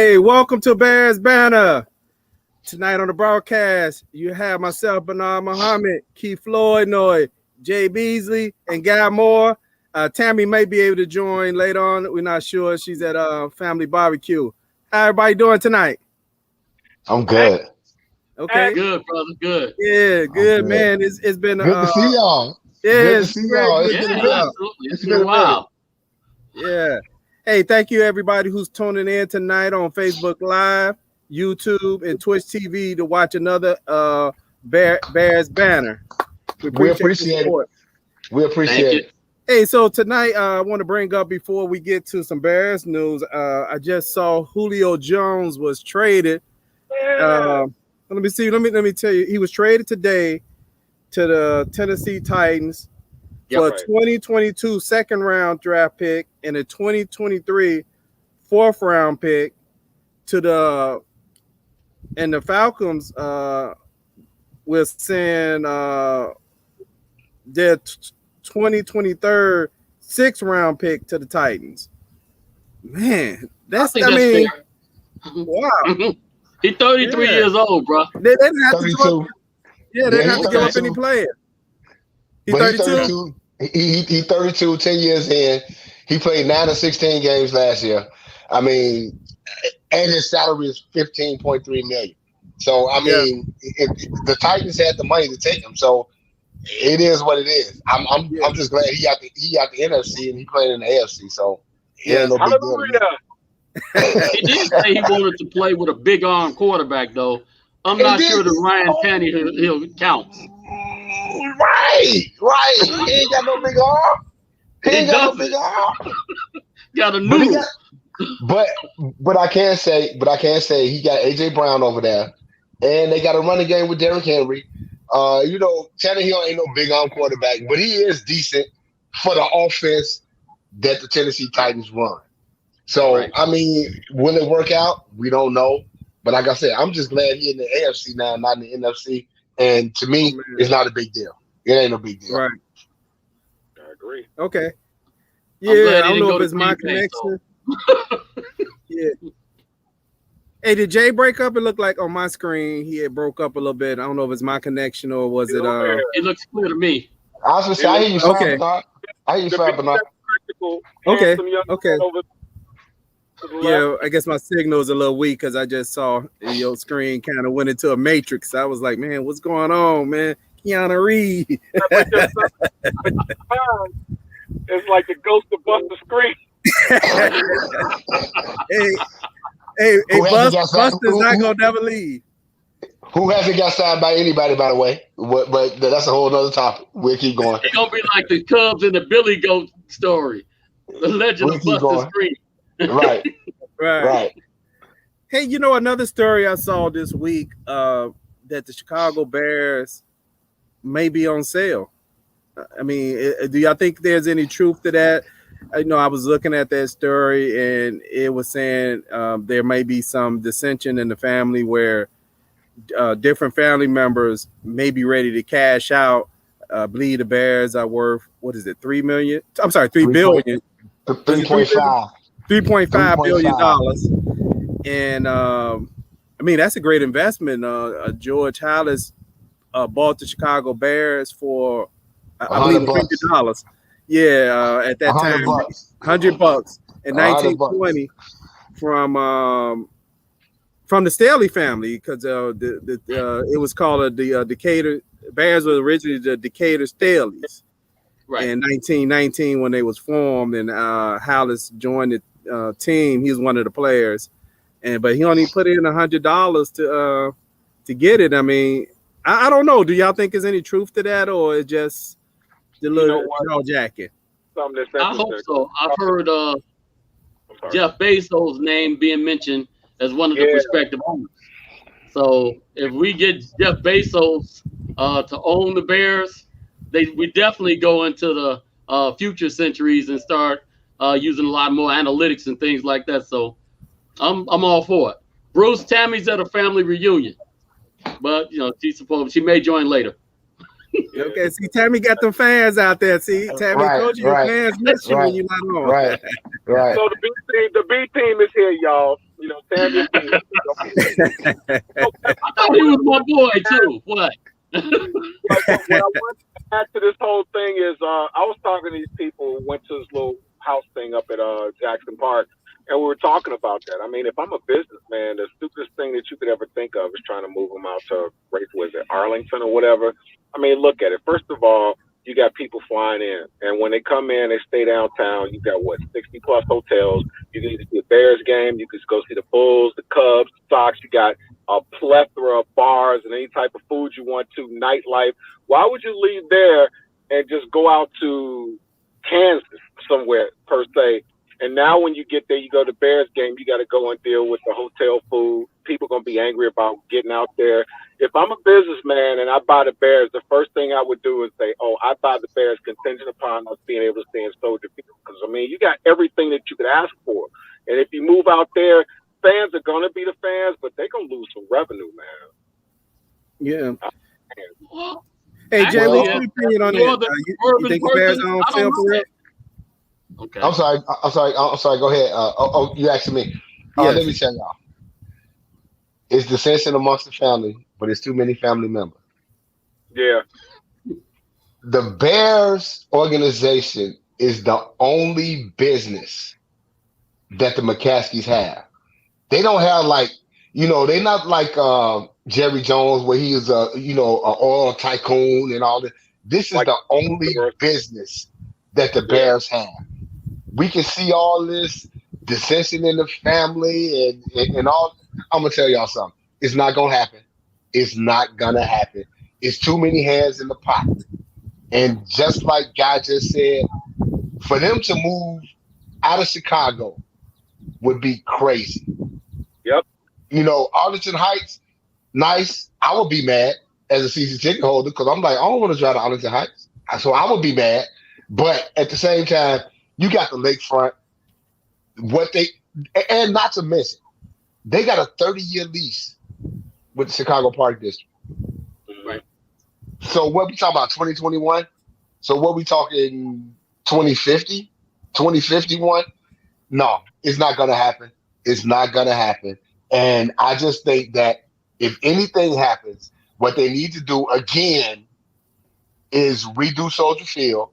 Hey, welcome to Bears Banter. Tonight on the broadcast, you have myself, Bernard Muhammad, Keith Flournoy, Jaye Beasley, and Guy Moore. Tammy may be able to join later on. We're not sure. She's at a family barbecue. How everybody doing tonight? I'm good. Okay. Good, brother. Good. Yeah, good, man. It's been good to see y'all. Yeah, good to see y'all. It's been a while. Yeah. Hey, thank you everybody who's tuning in tonight on Facebook Live, YouTube, and Twitch TV to watch another Bears Banner. We appreciate it. We appreciate it. Hey, so tonight I want to bring up before we get to some Bears news. I just saw Julio Jones was traded. Let me see. Let me tell you, he was traded today to the Tennessee Titans for a 2022 second-round draft pick and a 2023 fourth-round pick to the Falcons will send their 2023 sixth-round pick to the Titans. Man, that's fair. Wow. He's 33 years old, bro. They didn't have 32. They didn't have to give up any players. He's 32. He's 32, 10 years in. He played 9 of 16 games last year. I mean, and his salary is $15.3 million. So I mean, if the Titans had the money to take him, so it is what it is. I'm just glad he got the NFC and he played in the AFC. So yeah, no big deal. He did say he wanted to play with a big arm quarterback, though. I'm not sure that Ryan Tannehill counts. Right. He ain't got no big arm. Got a noodle. But I can't say he got AJ Brown over there, and they got a running game with Derrick Henry. Tannehill ain't no big arm quarterback, but he is decent for the offense that the Tennessee Titans run. So I mean, will it work out? We don't know. But like I said, I'm just glad he's in the AFC now, not in the NFC. And to me, it's not a big deal. It ain't a big deal. Right. I agree. Okay. Yeah, I don't know if it's my connection. Yeah. Hey, did Jay break up? It looked like on my screen he had broke up a little bit. I don't know if it's my connection or was it It looks clear to me. I was just saying, I hear you fine, Bernard. I hear you fine, Bernard. Okay. Yeah, I guess my signal is a little weak because I just saw your screen kind of went into a matrix. I was like, man, what's going on, man? Keanu Reeves. It's like the ghost of Buster Screen. hey, Buster's not gonna never leave. Who hasn't got signed by anybody, by the way? But that's a whole other topic. We'll keep going. It's gonna be like the Cubs and the Billy Goat story, the legend of Buster Screen. Right. Hey, another story I saw this week that the Chicago Bears may be on sale. I mean, do y'all think there's any truth to that? I was looking at that story and it was saying there may be some dissension in the family where different family members may be ready to cash out. I believe the Bears are worth, what is it, $3 billion? $3.5 billion. And I mean, that's a great investment. George Halas bought the Chicago Bears for I believe $50. Yeah, at that time, $100 in 1920 from the Staley family, because it was called the Decatur Bears was originally the Decatur Staleys. Right. In 1919 when they was formed, and Halas joined the team. He was one of the players, but he only put in $100 to get it. I mean, I don't know. Do y'all think there's any truth to that, or is just the little jacket? I hope so. I've heard Jeff Bezos' name being mentioned as one of the prospective owners. So if we get Jeff Bezos to own the Bears, we definitely go into the future centuries and start using a lot more analytics and things like that. So I'm all for it. Bruce, Tammy's at a family reunion, but she may join later. Okay, see, Tammy got them fans out there. See, Tammy told you your fans miss you when you're not on. Right. So the B team is here, y'all. You know, Tammy. I thought he was my boy too. What? What I want to add to this whole thing is, I was talking to these people who went to this little house thing up at Jackson Park, and we were talking about that. I mean, if I'm a businessman, the stupidest thing that you could ever think of is trying to move them out to was it Arlington or whatever. I mean, look at it. First of all, you got people flying in, and when they come in, they stay downtown. You got 60 plus hotels. You can either see a Bears game, you can go see the Bulls, the Cubs, the Sox. You got a plethora of bars and any type of food you want to, nightlife. Why would you leave there and just go out to Kansas somewhere per se? And now when you get there, you go to Bears game, you got to go and deal with the hotel food. People going to be angry about getting out there. If I'm a businessman and I buy the Bears, the first thing I would do is say, oh, I buy the Bears contingent upon us being able to stay in Soldier Field. Because, I mean, you got everything that you could ask for. And if you move out there, fans are going to be the fans, but they're going to lose some revenue, man. Yeah. Well, Hey, Jay, actually, what's your opinion on that? You think the Bears are on sale for real? Okay. I'm sorry. Go ahead. You asking me? Yes. Let me tell y'all. It's dissension amongst the family, but it's too many family members. Yeah. The Bears organization is the only business that the McCaskies have. They don't have they're not like Jerry Jones where he is an oil tycoon and all that. This is the only business that the Bears have. We can see all this dissension in the family and all. I'm gonna tell y'all something. It's not gonna happen. It's not gonna happen. It's too many hands in the pot. And just like Guy just said, for them to move out of Chicago would be crazy. Yep. Arlington Heights, nice. I would be mad as a season ticket holder because I'm like, I don't want to drive to Arlington Heights. So I would be mad. But at the same time, you got the lakefront. And not to mention, they got a 30-year lease with the Chicago Park District. Right. So what we talking about, 2021? So what we talking 2050, 2051? No, it's not going to happen. It's not going to happen. And I just think that if anything happens, what they need to do again is redo Soldier Field,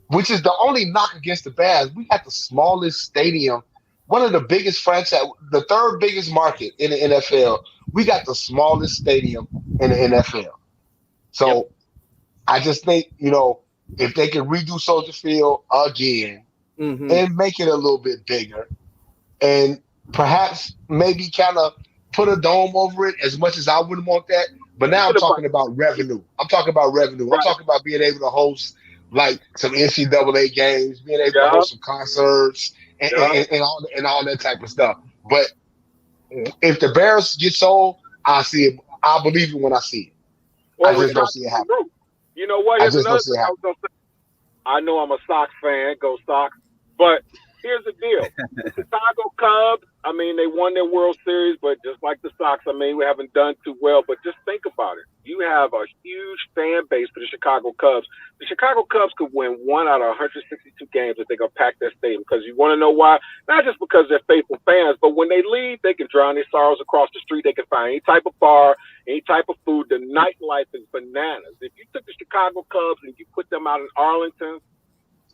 which is the only knock against the Bears. We got the smallest stadium, one of the biggest franchise, the third biggest market in the NFL. We got the smallest stadium in the NFL. So I just think, if they can redo Soldier Field again and make it a little bit bigger and perhaps maybe kind of put a dome over it, as much as I wouldn't want that. But now I'm talking about revenue. I'm talking about being able to host like some NCAA games, being able to host some concerts and all that type of stuff. But if the Bears get sold, I see it. I believe it when I see it. Well, I just don't see it happen. You know what? I just don't see it happen. I know I'm a Sox fan, go Sox, but here's the deal. Chicago Cubs, I mean, they won their World Series, but just like the Sox, I mean, we haven't done too well. But just think about it. You have a huge fan base for the Chicago Cubs. The Chicago Cubs could win 1 out of 162 games if they're going to pack their stadium. Because you want to know why? Not just because they're faithful fans, but when they leave, they can drown their sorrows across the street. They can find any type of bar, any type of food. The nightlife is bananas. If you took the Chicago Cubs and you put them out in Arlington,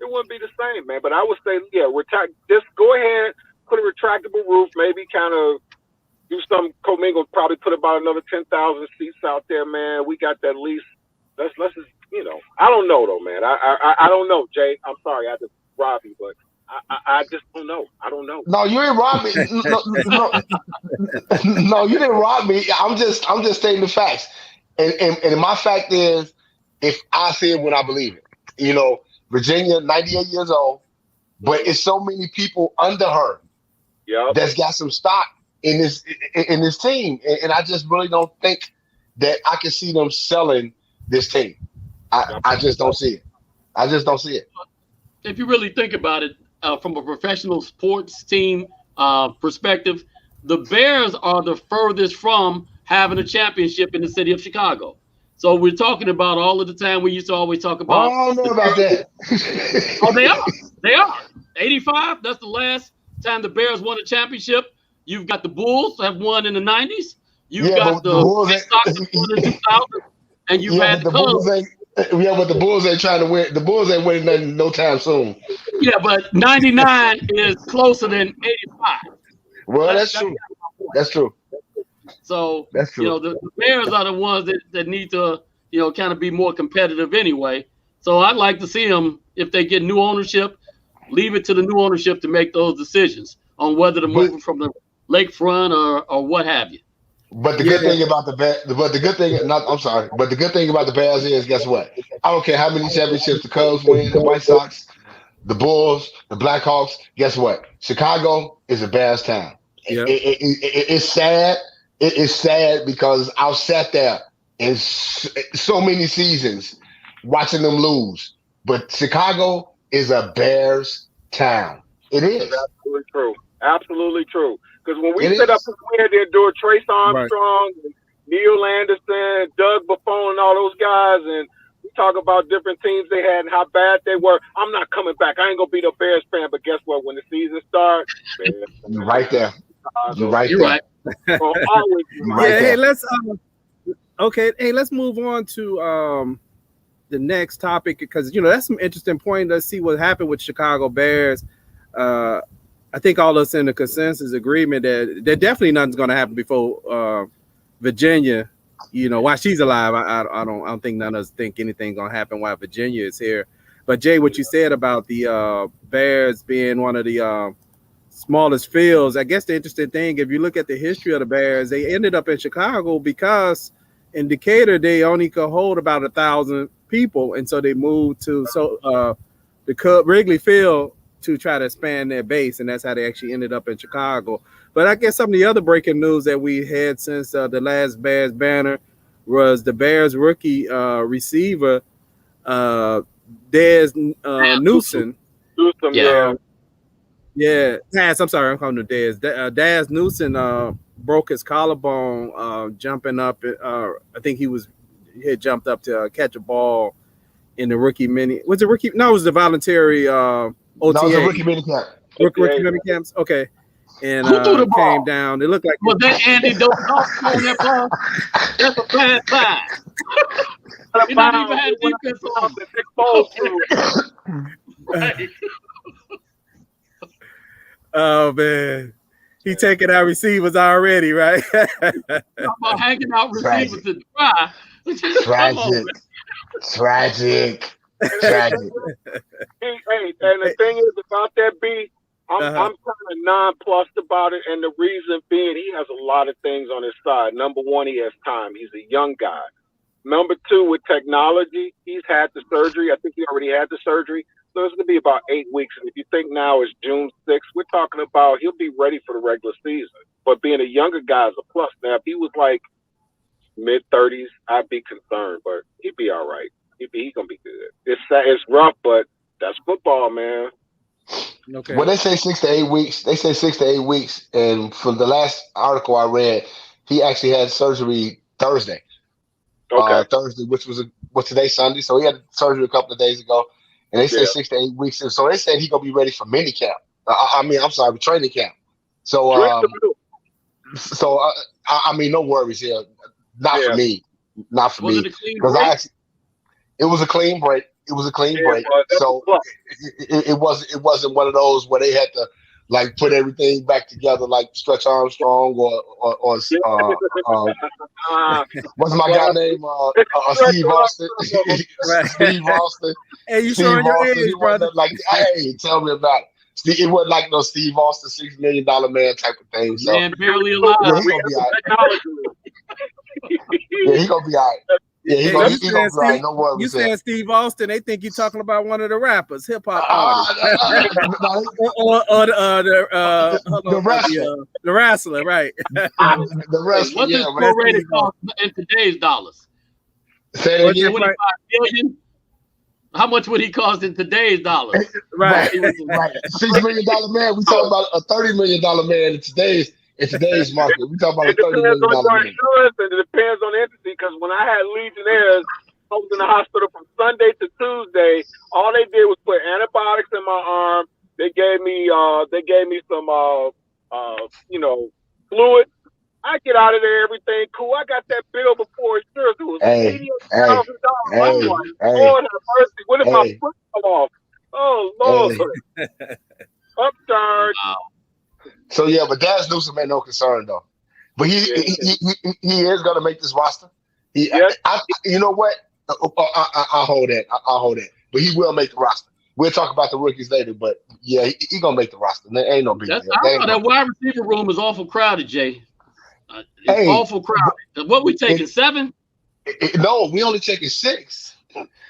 it wouldn't be the same, man. But I would say, just go ahead, put a retractable roof, maybe kind of do some commingle, probably put about another 10,000 seats out there, man. We got that lease. Let's just, I don't know though, man. I don't know, Jay. I'm sorry, I just robbed you, but I just don't know. I don't know. No, you ain't robbed me. No, you didn't rob me. I'm just stating the facts. And my fact is, if I see it when I believe it, Virginia, 98 years old, but it's so many people under her that's got some stock in this team. And I just really don't think that I can see them selling this team. I just don't see it. I just don't see it. If you really think about it, from a professional sports team perspective, the Bears are the furthest from having a championship in the city of Chicago. So we're talking about all of the time we used to always talk about. I don't know about that. Oh, they are. They are. 85, that's the last time the Bears won a championship. You've got the Bulls have won in the 90s. You've Yeah, got but the the Bulls White Sox have won in 2000, and you've yeah, had but the the Bulls Cubs. ain't. Yeah, but the Bulls ain't trying to win. The Bulls ain't winning nothing no time soon. Yeah, but 99 is closer than 85. Well, That's that's true. That's true. So, That's true. the Bears are the ones that need to, kind of be more competitive anyway. So I'd like to see them, if they get new ownership, leave it to the new ownership to make those decisions on whether to move it from the lakefront or what have you. But the good thing about the Bears, but the good thing, not, I'm sorry, but the good thing about the Bears is, guess what? I don't care how many championships the Cubs win, the White Sox, the Bulls, the Blackhawks. Guess what? Chicago is a Bears town. Yeah. It's sad. It is sad because I've sat there in so many seasons watching them lose. But Chicago is a Bears town. It is. That's absolutely true. Absolutely true. Because when we It set up is. and we had to do Trace Armstrong, and Neil Anderson, Doug Buffon, and all those guys, and we talk about different teams they had and how bad they were. I'm not coming back. I ain't gonna be no Bears fan, but guess what? When the season starts, You're right there. You're right You're there. right. Always You're right there. Hey, let's let's move on to the next topic, because that's some interesting point. Let's see what happened with Chicago Bears. I think all of us in the consensus agreement that definitely nothing's going to happen before Virginia. While she's alive, I don't think none of us think anything's going to happen while Virginia is here. But Jay, what you said about the Bears being one of the smallest fields, I guess the interesting thing, if you look at the history of the Bears, they ended up in Chicago because in Decatur they only could hold about 1,000 people, and so they moved to the Wrigley Field to try to expand their base, and that's how they actually ended up in Chicago. But I guess some of the other breaking news that we had since the last Bears banner was the Bears rookie receiver Dez Newsom. Yeah, Daz. I'm sorry, I'm calling him Dez. Daz Newsom broke his collarbone jumping up. I think he had jumped up to catch a ball in the rookie mini. Was it rookie? No, it was the voluntary OTA. No, it was a rookie mini camp. Rookie mini camps. Okay. And Who threw the ball? came down. It looked like Was that Andy Dalton on that ball? That's a bad sign. You not even had defense on. Right. Oh man, he taking out receivers already, right? About hanging out receivers to dry. Tragic. Hey, and the thing is about that B, I'm kind of nonplussed about it, and the reason being, he has a lot of things on his side. Number one, he has time. He's a young guy. Number two, with technology, he's had the surgery. I think he already had the surgery. So it's going to be about 8 weeks. And if you think now is June 6th, we're talking about he'll be ready for the regular season. But being a younger guy is a plus. Now, if he was like mid-30s, I'd be concerned. But he'd be all right. He's going to be good. It's rough, but that's football, man. Okay. Well, they say 6 to 8 weeks. And from the last article I read, he actually had surgery Thursday. Okay. Thursday, which was today, Sunday. So he had surgery a couple of days ago. And they said 6 to 8 weeks. And so they said he's going to be ready for mini camp. Training camp. So, no worries here. Not for me. Not for me. Because it was a clean break. So it wasn't one of those where they had to like put everything back together like Stretch Armstrong or what's my guy name? Steve Austin. Steve Austin. Hey, you showing your age, brother? Like, hey, tell me about it. It wasn't like no Steve Austin $6 million man type of thing. So man, barely alive. Yeah, he's gonna be all right. Yeah, he's gonna be all right. Yeah, he's gonna be all right. No worries. You saying Steve Austin? They think you're talking about one of the rappers, hip hop artists, or the wrestler. The wrestler, right? The wrestler. What does prorated cost in today's dollars? Say it again. 25 million. How much would he cost in today's dollars? Right. $6 million man. We talking about a $30 million man in today's market. We talking about a $30 million man. And it depends on the entity, because when I had Legionnaires, I was in the hospital from Sunday to Tuesday. All they did was put antibiotics in my arm. They gave me some fluid. I get out of there, everything cool. I got that bill before insurance. It was $88,000. I'm like, Lord have mercy. What if my foot fell off? Oh Lord, upcharge. Wow. So yeah, but Daz Newsome ain't no concern though. But he is gonna make this roster. You know what? I'll hold that. I'll hold that. But he will make the roster. We'll talk about the rookies later. But yeah, he gonna make the roster. There ain't no big deal. I thought that wide receiver room is awful crowded, Jay. It's awful crowded. What we taking 7? No, we only taking 6.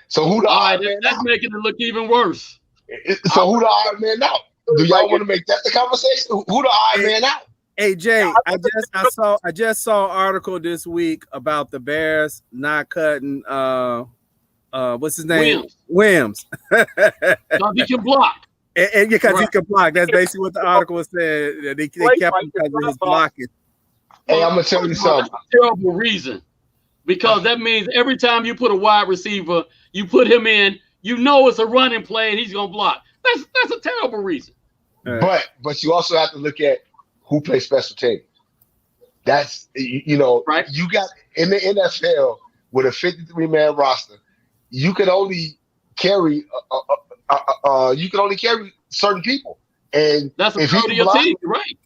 So who the odd man that's out? making it look even worse. So who the odd man out? Do y'all want to make that the conversation? Who the odd man out? Hey Jay, I just saw an article this week about the Bears not cutting what's his name? Williams. Because he can block. And because he can block. That's basically what the article said. They kept him because of his blocking. Hey, I'm gonna tell you something. That's a terrible reason. Because that means every time you put a wide receiver, you put him in, you know it's a running play and he's gonna block. That's a terrible reason. But you also have to look at who plays special teams. That's right. You got in the NFL with a 53-man roster, you can only carry certain people. And that's a part of your team, right?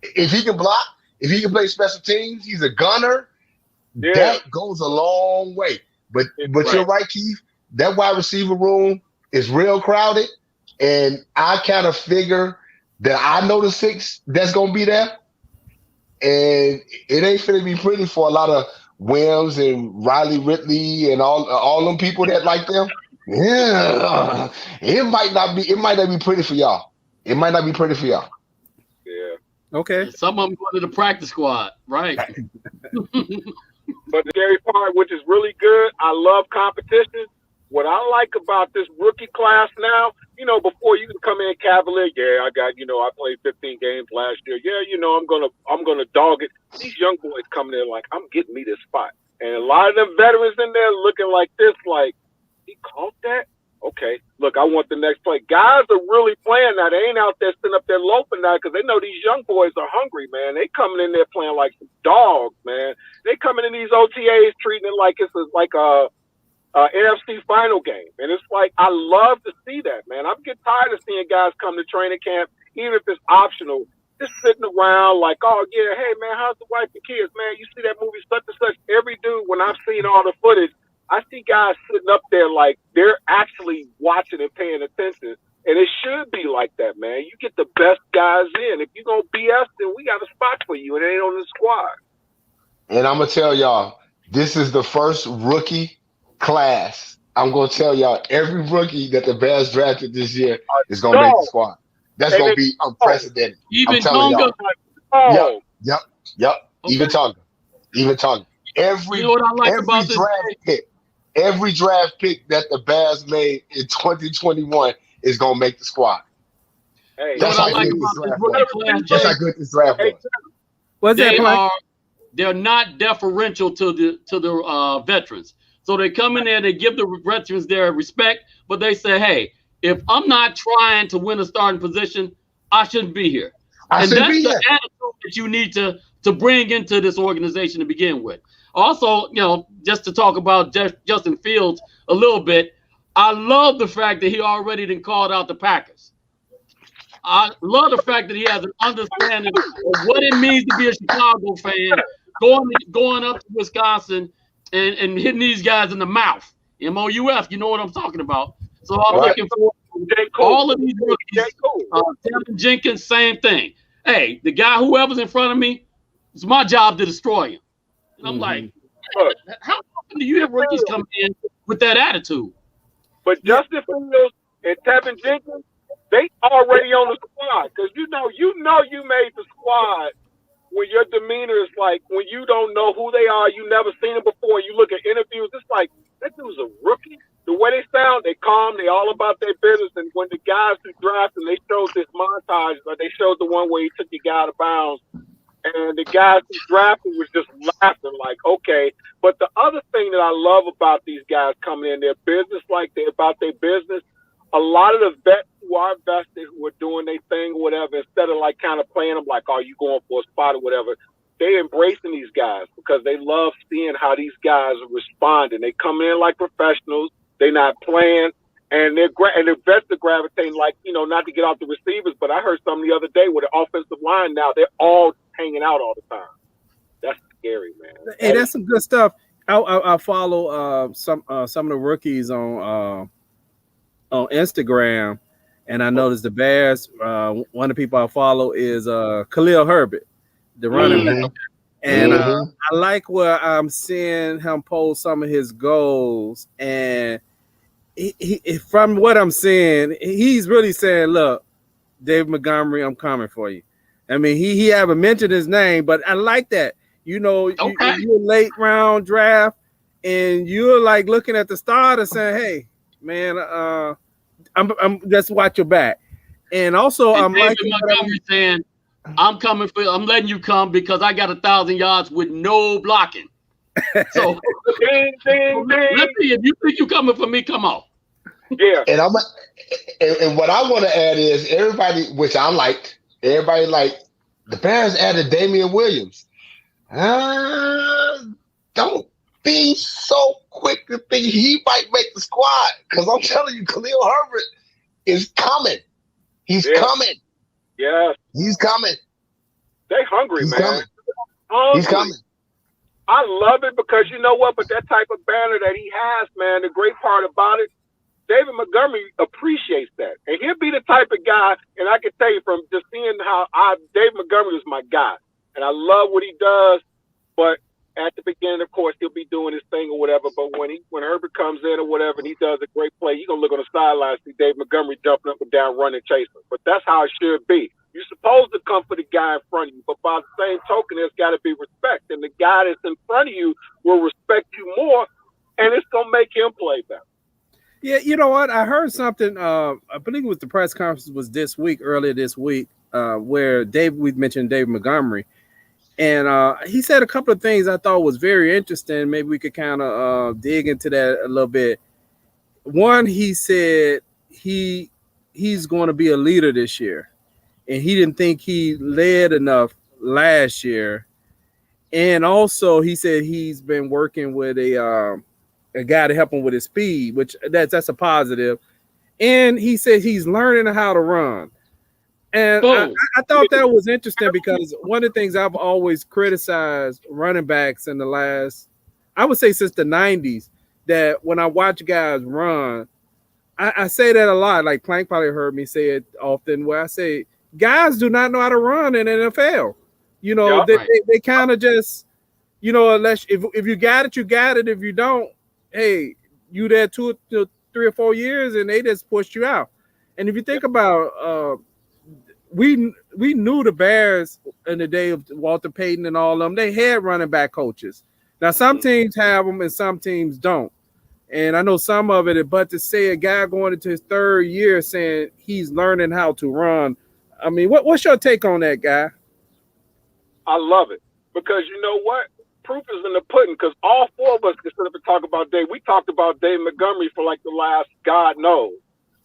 If he can block, if he can play special teams, he's a gunner. Yeah. That goes a long way. But you're right, Keith. That wide receiver room is real crowded, and I kind of figure that I know the 6 that's gonna be there, and it ain't finna be pretty for a lot of Williams and Riley Ridley and all them people that like them. Yeah, it might not be pretty for y'all. It might not be pretty for y'all. Yeah. Okay. Some of them go to the practice squad, right? But the scary part, which is really good, I love competition. What I like about this rookie class now, before you can come in cavalier, I played 15 games last year. I'm gonna dog it. These young boys coming in like, I'm getting me this spot. And a lot of them veterans in there looking like this, like, he caught that? Okay, look, I want the next play. Guys are really playing now. They ain't out there sitting up there loafing now because they know these young boys are hungry, man. They coming in there playing like some dogs, man. They coming in these OTAs treating it like it's like a NFC final game. And it's like, I love to see that, man. I'm getting tired of seeing guys come to training camp, even if it's optional, just sitting around like, oh, yeah, hey, man, how's the wife and kids? Man, you see that movie such and such? Every dude, when I've seen all the footage, I see guys sitting up there like they're actually watching and paying attention. And it should be like that, man. You get the best guys in. If you're going to BS, then we got a spot for you. It ain't on the squad. And I'm going to tell y'all, this is the first rookie class. I'm going to tell y'all, every rookie that the Bears drafted this year is going to make the squad. That's going to be unprecedented. Even Tonga? Yep. Okay. Even Tonga. Every draft pick that the Bears made in 2021 is going to make the squad. Hey, that's how good this draft was. What's that? They're not deferential to the veterans. So they come in there, they give the veterans their respect, but they say, hey, if I'm not trying to win a starting position, I shouldn't be here. And that's the attitude that you need to bring into this organization to begin with. Also, just to talk about Justin Fields a little bit, I love the fact that he already done called out the Packers. I love the fact that he has an understanding of what it means to be a Chicago fan, going up to Wisconsin and hitting these guys in the mouth. MOUF, you know what I'm talking about. So I'm looking forward to all of these rookies. Tevin Jenkins, same thing. Hey, the guy, whoever's in front of me, it's my job to destroy him. And I'm like, how often do you have rookies come in with that attitude? But Justin Fields and Tevin Jenkins, they already on the squad because you know you made the squad when your demeanor is like when you don't know who they are, you never seen them before. You look at interviews, it's like that dude's a rookie. The way they sound, they calm, they all about their business. And when the guys who drafted, they showed this montage, like they showed the one where he took the guy out of bounds. And the guys who drafted was just laughing like, okay. But the other thing that I love about these guys coming in, their business, like they're about their business. a lot of the vets who are vested, who are doing their thing or whatever, instead of like kind of playing them like, "Are you going for a spot or whatever?" They embracing these guys because they love seeing how these guys are responding. They come in like professionals. They're not playing, and the vets are gravitating like, not to get out the receivers, but I heard something the other day with the offensive line now, they're all hanging out all the time. That's scary, man. Hey, that's some good stuff. I follow some of the rookies on Instagram, and I noticed the Bears. One of the people I follow is Khalil Herbert, the running back, and I like where I'm seeing him post some of his goals, and he from what I'm seeing, he's really saying, "Look, Dave Montgomery, I'm coming for you." I mean, he haven't mentioned his name, but I like that. You're a late round draft, and you're like looking at the starter saying, "Hey, man, I'm just watch your back." And also, I'm David liking Montgomery saying, "I'm coming for. I'm letting you come because I got 1,000 yards with no blocking." So, ding, ding, ding. Let's see if you think you're coming for me. Come on. Yeah. And what I want to add is everybody, which I liked, everybody like the Bears added Damian Williams. Don't be so quick to think he might make the squad, because I'm telling you, Khalil Herbert is coming. He's coming. Yeah. He's coming. They hungry, He's man. coming. Hungry. He's coming. I love it because you know what? But that type of banner that he has, man, the great part about it, David Montgomery appreciates that. And he'll be the type of guy, and I can tell you from just seeing how David Montgomery is my guy. And I love what he does, but at the beginning, of course, he'll be doing his thing or whatever. But when Herbert comes in or whatever and he does a great play, you're going to look on the sidelines, see David Montgomery jumping up and down, running, chasing. But that's how it should be. You're supposed to come for the guy in front of you, but by the same token, there's got to be respect. And the guy that's in front of you will respect you more, and it's going to make him play better. Yeah, you know what? I heard something. I believe it was the press conference was earlier this week, where we mentioned David Montgomery. And he said a couple of things I thought was very interesting. Maybe we could kind of dig into that a little bit. One, he said he's going to be a leader this year, and he didn't think he led enough last year. And also, he said he's been working with a guy to help him with his speed, which that's a positive. And he said he's learning how to run. And I thought that was interesting because one of the things I've always criticized running backs in the last, I would say since the 90s, that when I watch guys run, I say that a lot. Like Plank probably heard me say it often, where I say guys do not know how to run in the NFL. They kind of just, unless if you got it, you got it. If you don't, hey, you there 2 to 3 or 4 years and they just pushed you out. And if you think about we knew the Bears in the day of Walter Payton and all of them, they had running back coaches. Now, some teams have them and some teams don't. And I know some of it, but to say a guy going into his 3rd year saying he's learning how to run, I mean, what's your take on that, guy? I love it because you know what? Proof is in the pudding, because all 4 of us can sit up and talk about Dave. We talked about Dave Montgomery for like the last God knows.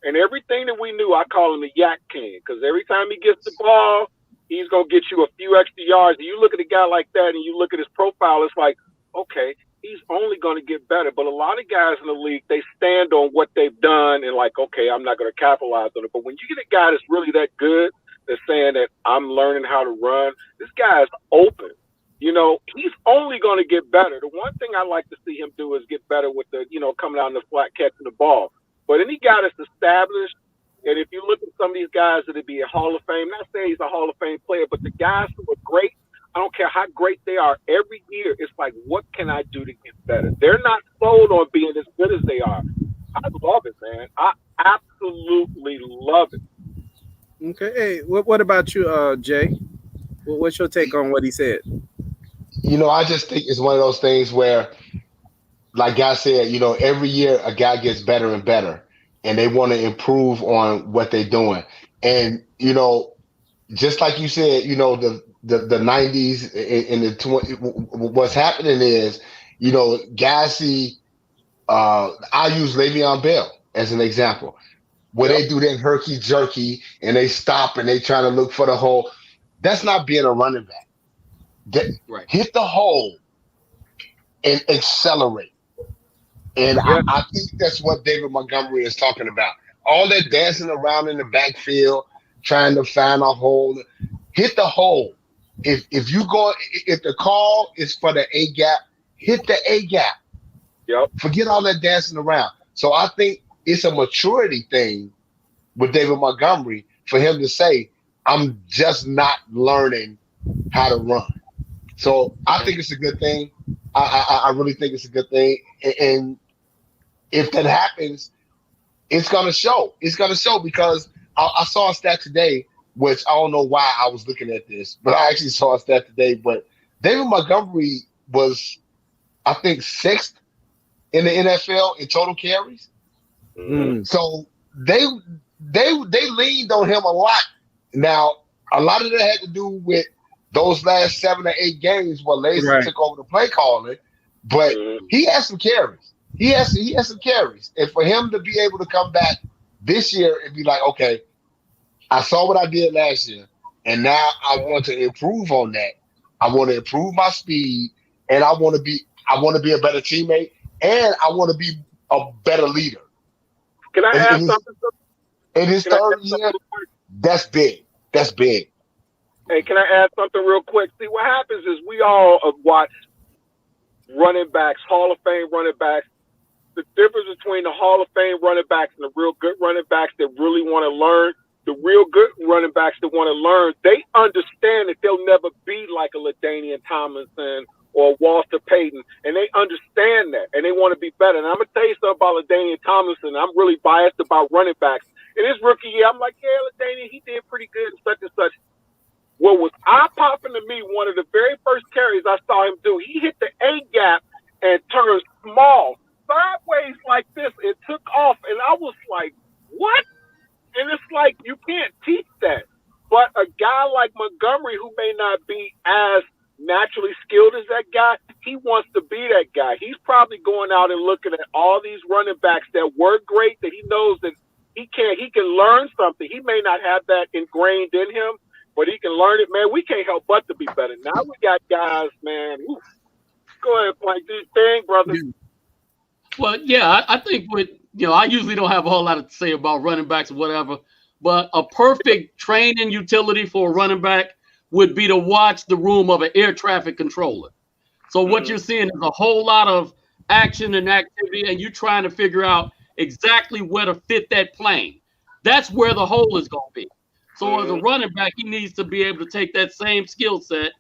And everything that we knew, I call him the Yak King, because every time he gets the ball, he's going to get you a few extra yards. And you look at a guy like that and you look at his profile, it's like, okay, he's only going to get better. But a lot of guys in the league, they stand on what they've done and like, okay, I'm not going to capitalize on it. But when you get a guy that's really that good, that's saying that I'm learning how to run, this guy is open. He's only going to get better. The one thing I like to see him do is get better with the, coming out in the flat, catching the ball. But any guy that's established, and if you look at some of these guys that'd be a Hall of Fame, not saying he's a Hall of Fame player, but the guys who are great, I don't care how great they are, every year it's like, what can I do to get better? They're not sold on being as good as they are. I love it, man. I absolutely love it. Okay. Hey, what about you, Jay? What's your take on what he said? I just think it's one of those things where, like Guy said, every year a guy gets better and better, and they want to improve on what they're doing. And, just like you said, the 90s and the 20, what's happening is, guys see, I use Le'Veon Bell as an example. where they do that herky jerky and they stop and they try to look for the hole. That's not being a running back. Right. Hit the hole and accelerate. And I think that's what David Montgomery is talking about. All that dancing around in the backfield, trying to find a hole. Hit the hole. If the call is for the A gap, hit the A gap. Yep. Forget all that dancing around. So I think it's a maturity thing with David Montgomery for him to say, I'm just not learning how to run. So I think it's a good thing. I really think it's a good thing. And if that happens, it's going to show. It's going to show because I saw a stat today, which I don't know why I was looking at this, but I actually saw a stat today. But David Montgomery was, I think, 6th in the NFL in total carries. Mm. So they leaned on him a lot. Now, a lot of that had to do with those last 7 or 8 games where Lacy took over the play calling, but he had some carries. He has some carries. And for him to be able to come back this year and be like, okay, I saw what I did last year, and now I want to improve on that. I want to improve my speed, and I want to be a better teammate, and I want to be a better leader. Can I ask something? In his third year, that's big. That's big. Hey, can I add something real quick? See, what happens is we all watch running backs, Hall of Fame running backs. The difference between the Hall of Fame running backs and the real good running backs that really want to learn, the real good running backs that want to learn, they understand that they'll never be like a LaDainian Tomlinson or Walter Payton, and they understand that, and they want to be better. And I'm going to tell you something about LaDainian Tomlinson. I'm really biased about running backs. In his rookie year, I'm like, yeah, LaDainian, he did pretty good and such and such. What was eye-popping to me, one of the very first carries I saw him do, he hit the A-gap and turned small, sideways like this, and took off. And I was like, what? And it's like, you can't teach that. But a guy like Montgomery, who may not be as naturally skilled as that guy, he wants to be that guy. He's probably going out and looking at all these running backs that were great, that he knows that he can learn something. He may not have that ingrained in him, but he can learn it. Man, we can't help but to be better. Now we got guys, man. Woo. Go ahead, Plank. Do your thing, brother. Well, yeah, I think I usually don't have a whole lot to say about running backs or whatever, but a perfect training utility for a running back would be to watch the room of an air traffic controller. So what you're seeing is a whole lot of action and activity, and you're trying to figure out exactly where to fit that plane. That's where the hole is going to be. So as a running back, he needs to be able to take that same skill set,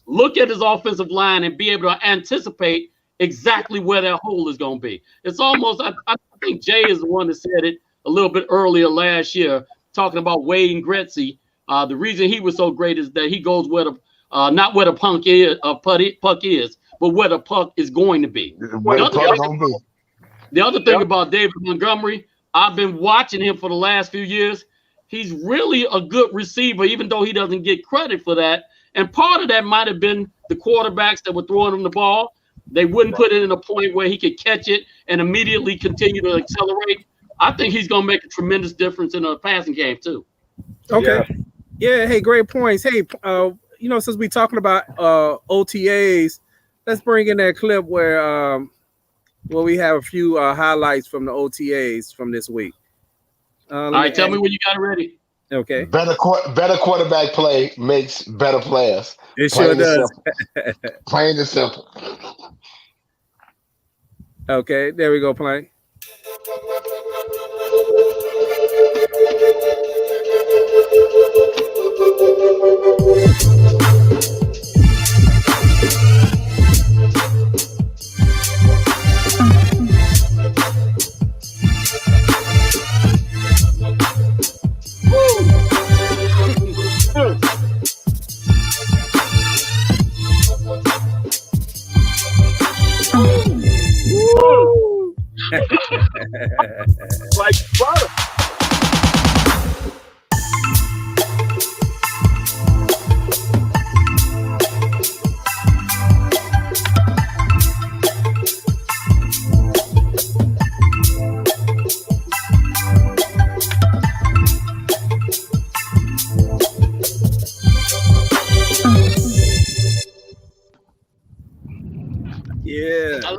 look at his offensive line, and be able to anticipate exactly where that hole is going to be. It's almost, I think Jaye is the one that said it a little bit earlier last year, talking about Wayne Gretzky. The reason he was so great is that he goes where the not where the puck is, but where the puck is going to be. The other thing about David Montgomery, I've been watching him for the last few years. He's really a good receiver, even though he doesn't get credit for that. And part of that might have been the quarterbacks that were throwing him the ball. They wouldn't put it in a point where he could catch it and immediately continue to accelerate. I think he's going to make a tremendous difference in the passing game too. Okay. Yeah. Hey, great points. Hey, since we're talking about OTAs, let's bring in that clip where we have a few highlights from the OTAs from this week. All right, tell me when you got it ready. Okay. Better quarterback play makes better players. It sure does. Plain and simple. Okay, there we go, Plank. Like butter.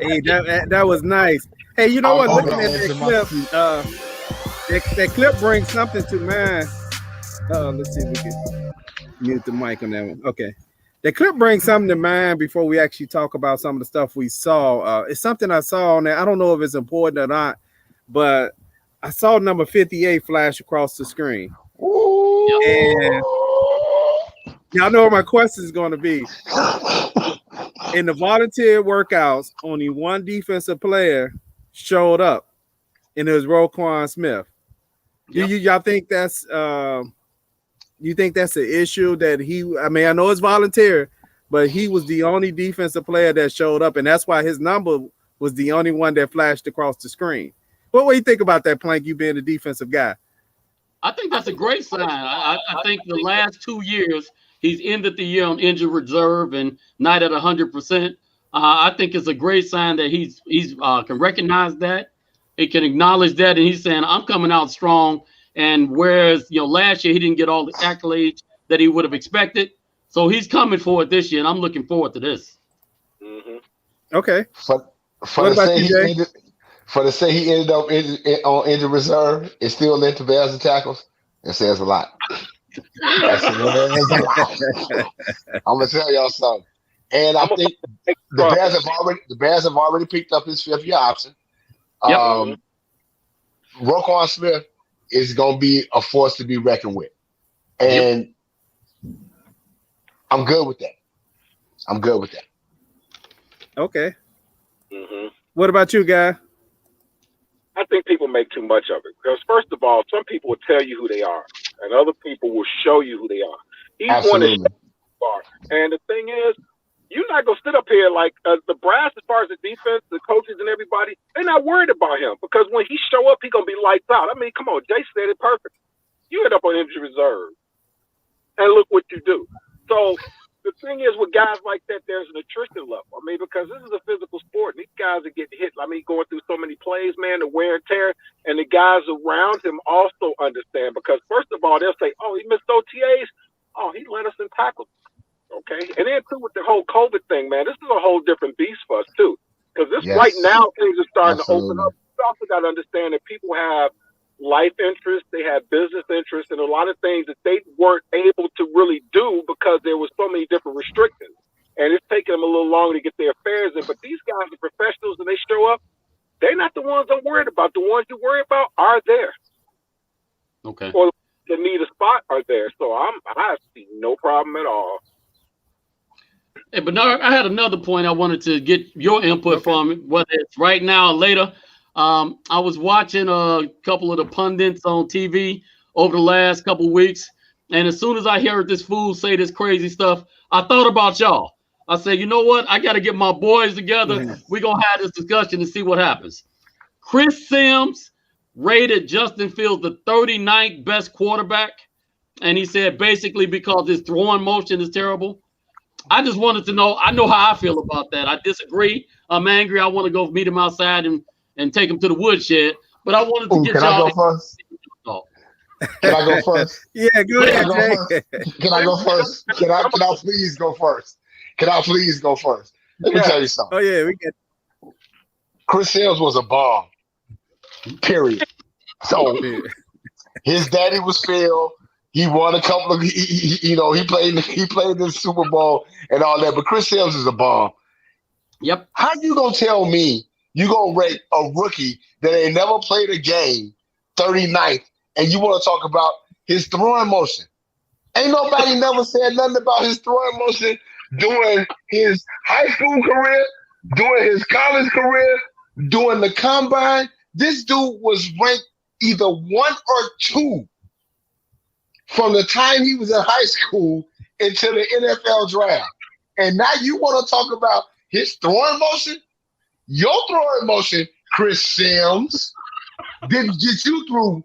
Hey, that was nice. Hey, you know what? Looking at that clip, that clip brings something to mind. Let's see if we can mute the mic on that one. Okay. The clip brings something to mind before we actually talk about some of the stuff we saw. It's something I saw on there. I don't know if it's important or not, but I saw number 58 flash across the screen. And y'all know what my question is going to be. In the volunteer workouts, only one defensive player showed up, and it was Roquan Smith. Y'all think that's you think that's an issue that I mean, I know it's volunteer, but he was the only defensive player that showed up, and that's why his number was the only one that flashed across the screen. What do you think about that, Plank, you being a defensive guy? I think that's a great sign. I think the last 2 years, he's ended the year on injured reserve and not at 100%. I think it's a great sign that he's can recognize that. He can acknowledge that, and he's saying, I'm coming out strong. And whereas, last year he didn't get all the accolades that he would have expected. So he's coming for it this year, and I'm looking forward to this. Mm-hmm. Okay. For to say he ended up on injured reserve and still led to Bears and tackles, it says a lot. I'm gonna tell y'all something. And I think the Bears have already picked up his 5th-year option. Yep. Roquan Smith is going to be a force to be reckoned with. And I'm good with that. Okay. Mm-hmm. What about you, Guy? I think people make too much of it. Because first of all, some people will tell you who they are, and other people will show you who they are. He's one to show you who they are. And the thing is, you're not going to sit up here like the brass, as far as the defense, the coaches and everybody, they're not worried about him because when he show up, he's going to be lights out. I mean, come on, Jaye said it perfect. You end up on injury reserve, and look what you do. So the thing is with guys like that, there's an attrition level. I mean, because this is a physical sport, and these guys are getting hit. I mean, going through so many plays, man, the wear and tear, and the guys around him also understand because, first of all, they'll say, oh, he missed OTAs. Oh, he led us in tackles. Okay, and then too with the whole COVID thing, man, this is a whole different beast for us too. Because right now things are starting to open up. You also got to understand that people have life interests, they have business interests, and a lot of things that they weren't able to really do because there was so many different restrictions, and it's taking them a little longer to get their affairs in. But these guys are professionals, and they show up. They're not the ones I'm worried about. The ones you worry about are there. Okay. Or the need a spot are there. So I see no problem at all. Hey, Bernard, I had another point I wanted to get your input from, whether it's right now or later. I was watching a couple of the pundits on TV over the last couple of weeks, and as soon as I heard this fool say this crazy stuff, I thought about y'all. I said, you know what? I got to get my boys together. We're going to have this discussion and see what happens. Chris Sims rated Justin Fields the 39th best quarterback, and he said basically because his throwing motion is terrible. I just wanted to know. I know how I feel about that. I disagree. I'm angry. I want to go meet him outside and take him to the woodshed. But I wanted to get y'all. I go first? Can I go first? Yeah, go ahead, Jaye. Can I go first? Can I please go first? Can I please go first? Let me tell you something. Oh yeah, we get. Chris Sims was a bomb. Period. So his daddy was Phil. He won a couple of, he played in the Super Bowl and all that. But Chris Sims is a bomb. Yep. How you gonna tell me you gonna rate a rookie that ain't never played a game 39th, and you want to talk about his throwing motion? Ain't nobody never said nothing about his throwing motion during his high school career, during his college career, during the combine. This dude was ranked either 1 or 2 from the time he was in high school into the NFL draft. And now you want to talk about his throwing motion? Your throwing motion, Chris Sims, didn't get you through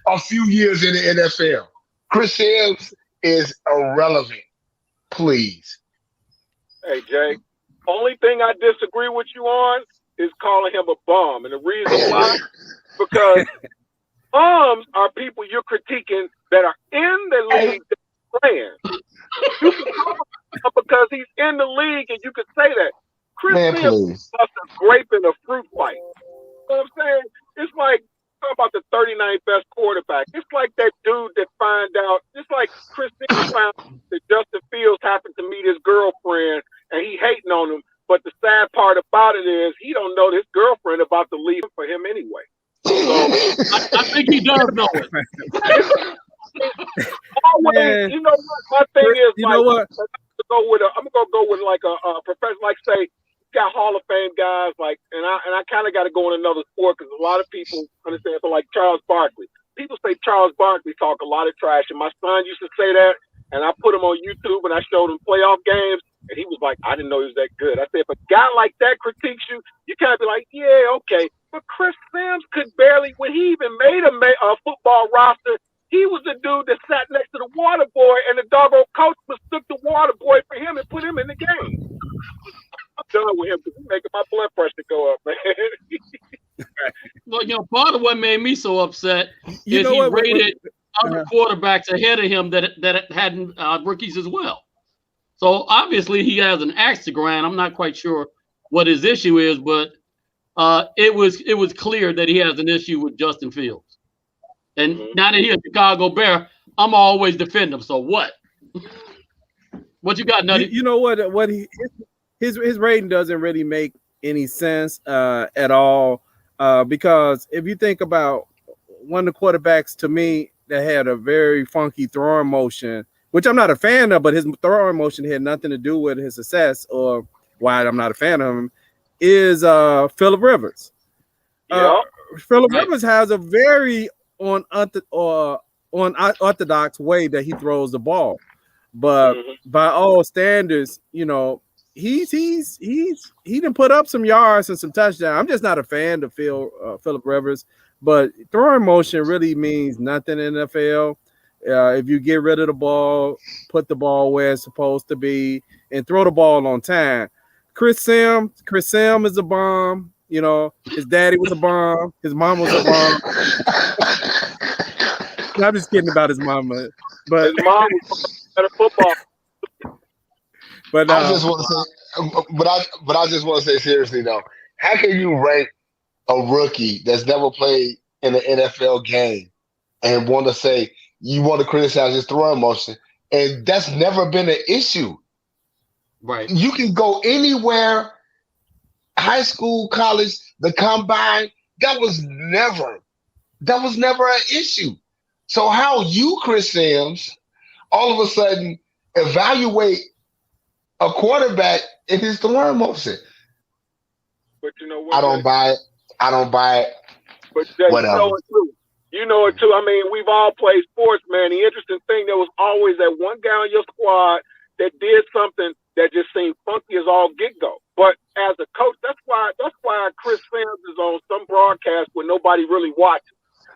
a few years in the NFL. Chris Sims is irrelevant. Please. Hey, Jay, only thing I disagree with you on is calling him a bum. And the reason why, because bums are people you're critiquing that are in the league playing. You can call him because he's in the league and you can say that. Chris Man, Sims please. lost a grape in a fruit fight. You know what I'm saying? It's like talk about the 39th best quarterback. It's like that dude that find out. It's like Chris Sims found that Justin Fields happened to meet his girlfriend and he hating on him. But the sad part about it is he don't know his girlfriend about to leave for him anyway. So I think he does know it. Always, you know what? My thing is, you like, know what? I'm gonna go with like a professional, like say, you got Hall of Fame guys, like, and I kind of got to go in another sport because a lot of people understand. So like Charles Barkley, people say Charles Barkley talk a lot of trash, and my son used to say that, and I put him on YouTube and I showed him playoff games, and he was like, I didn't know he was that good. I said, if a guy like that critiques you, you kind of be like, yeah, okay. But Chris Sims could barely, when he even made a football roster, he was the dude that sat next to the water boy, and the doggone coach mistook the water boy for him and put him in the game. I'm done with him because he's making my blood pressure go up, man. Well, you know, part of what made me so upset You is know he what? rated other quarterbacks ahead of him that hadn't rookies as well. So obviously he has an axe to grind. I'm not quite sure what his issue is, but it was clear that he has an issue with Justin Fields. And now that he's a Chicago Bear, I'm always defend him. So what? What you got, Nutty? You know what? His rating doesn't really make any sense at all because if you think about one of the quarterbacks to me that had a very funky throwing motion, which I'm not a fan of, but his throwing motion had nothing to do with his success or why I'm not a fan of him, is Phillip Rivers. Phillip Rivers has a very unorthodox way that he throws the ball, but by all standards, you know, he done put up some yards and some touchdowns. I'm just not a fan of Phillip Rivers, but throwing motion really means nothing in the NFL. If you get rid of the ball, put the ball where it's supposed to be, and throw the ball on time. Chris Sim is a bomb. You know, his daddy was a bomb. His mom was a bomb. I'm just kidding about his mama, but his mom was better football. But I just want to say, but I just want to say seriously though, how can you rank a rookie that's never played in an NFL game and want to say you want to criticize his throwing motion, and that's never been an issue? Right. You can go anywhere, high school, college, the combine. That was never an issue. So how you, Chris Sims, all of a sudden evaluate a quarterback in his throwing motion? But you know what? I don't buy it. But Jay, Whatever. You know it too. I mean, we've all played sports, man. The interesting thing, there was always that one guy on your squad that did something that just seemed funky as all get-go. But as a coach, that's why Chris Sims is on some broadcast where nobody really watches.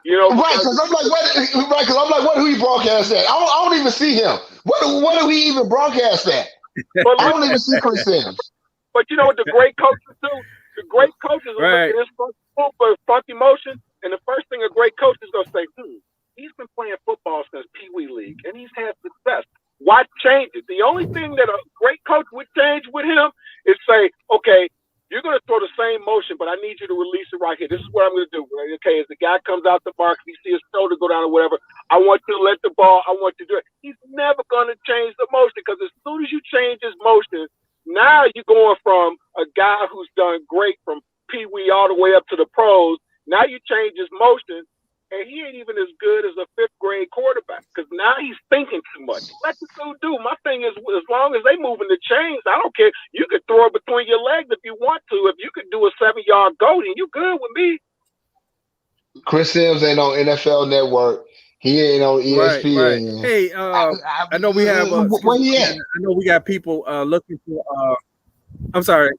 You know, right? Because I'm like, what do he broadcast at? I don't even see him. What do he even broadcast at? But I don't even see Chris Sims. But you know what the great coaches do? The great coaches are Right. looking at this funky motion, and the first thing a great coach is going to say, he's been playing football since Pee Wee League, and he's had success. Why change it? The only thing that a great coach would change with him is say, okay, you're going to throw the same motion, but I need you to release it right here. This is what I'm going to do. Okay, as the guy comes out the mark, you see his shoulder go down or whatever, I want you to let the ball, I want you to do it. He's never going to change the motion because as soon as you change his motion, now you're going from a guy who's done great from Pee Wee all the way up to the pros. Now you change his motion, and he ain't even as good as a fifth grade quarterback because now he's thinking too much. Let the dude do. My thing is, as long as they moving the chains, I don't care. You could throw it between your legs if you want to. If you could do a 7-yard goal, then you good with me. Chris Sims ain't on NFL Network. He ain't on ESPN. Right. Hey, I know we have. Where he at? I know we got people looking for. I'm sorry.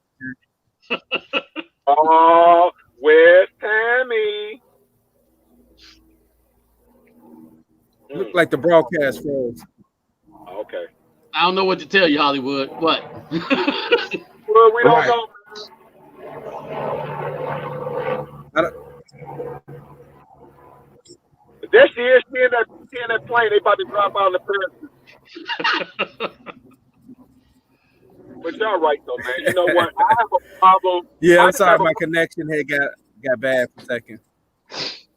Oh, where's Tammy? Look like the broadcast froze. Okay. I don't know what to tell you, Hollywood. What? Well, we don't know. This year, she in that plane. They about to drop out on the But y'all right though, man. You know what? I have a problem. Yeah, I I'm just sorry, have a my connection had got bad for a second.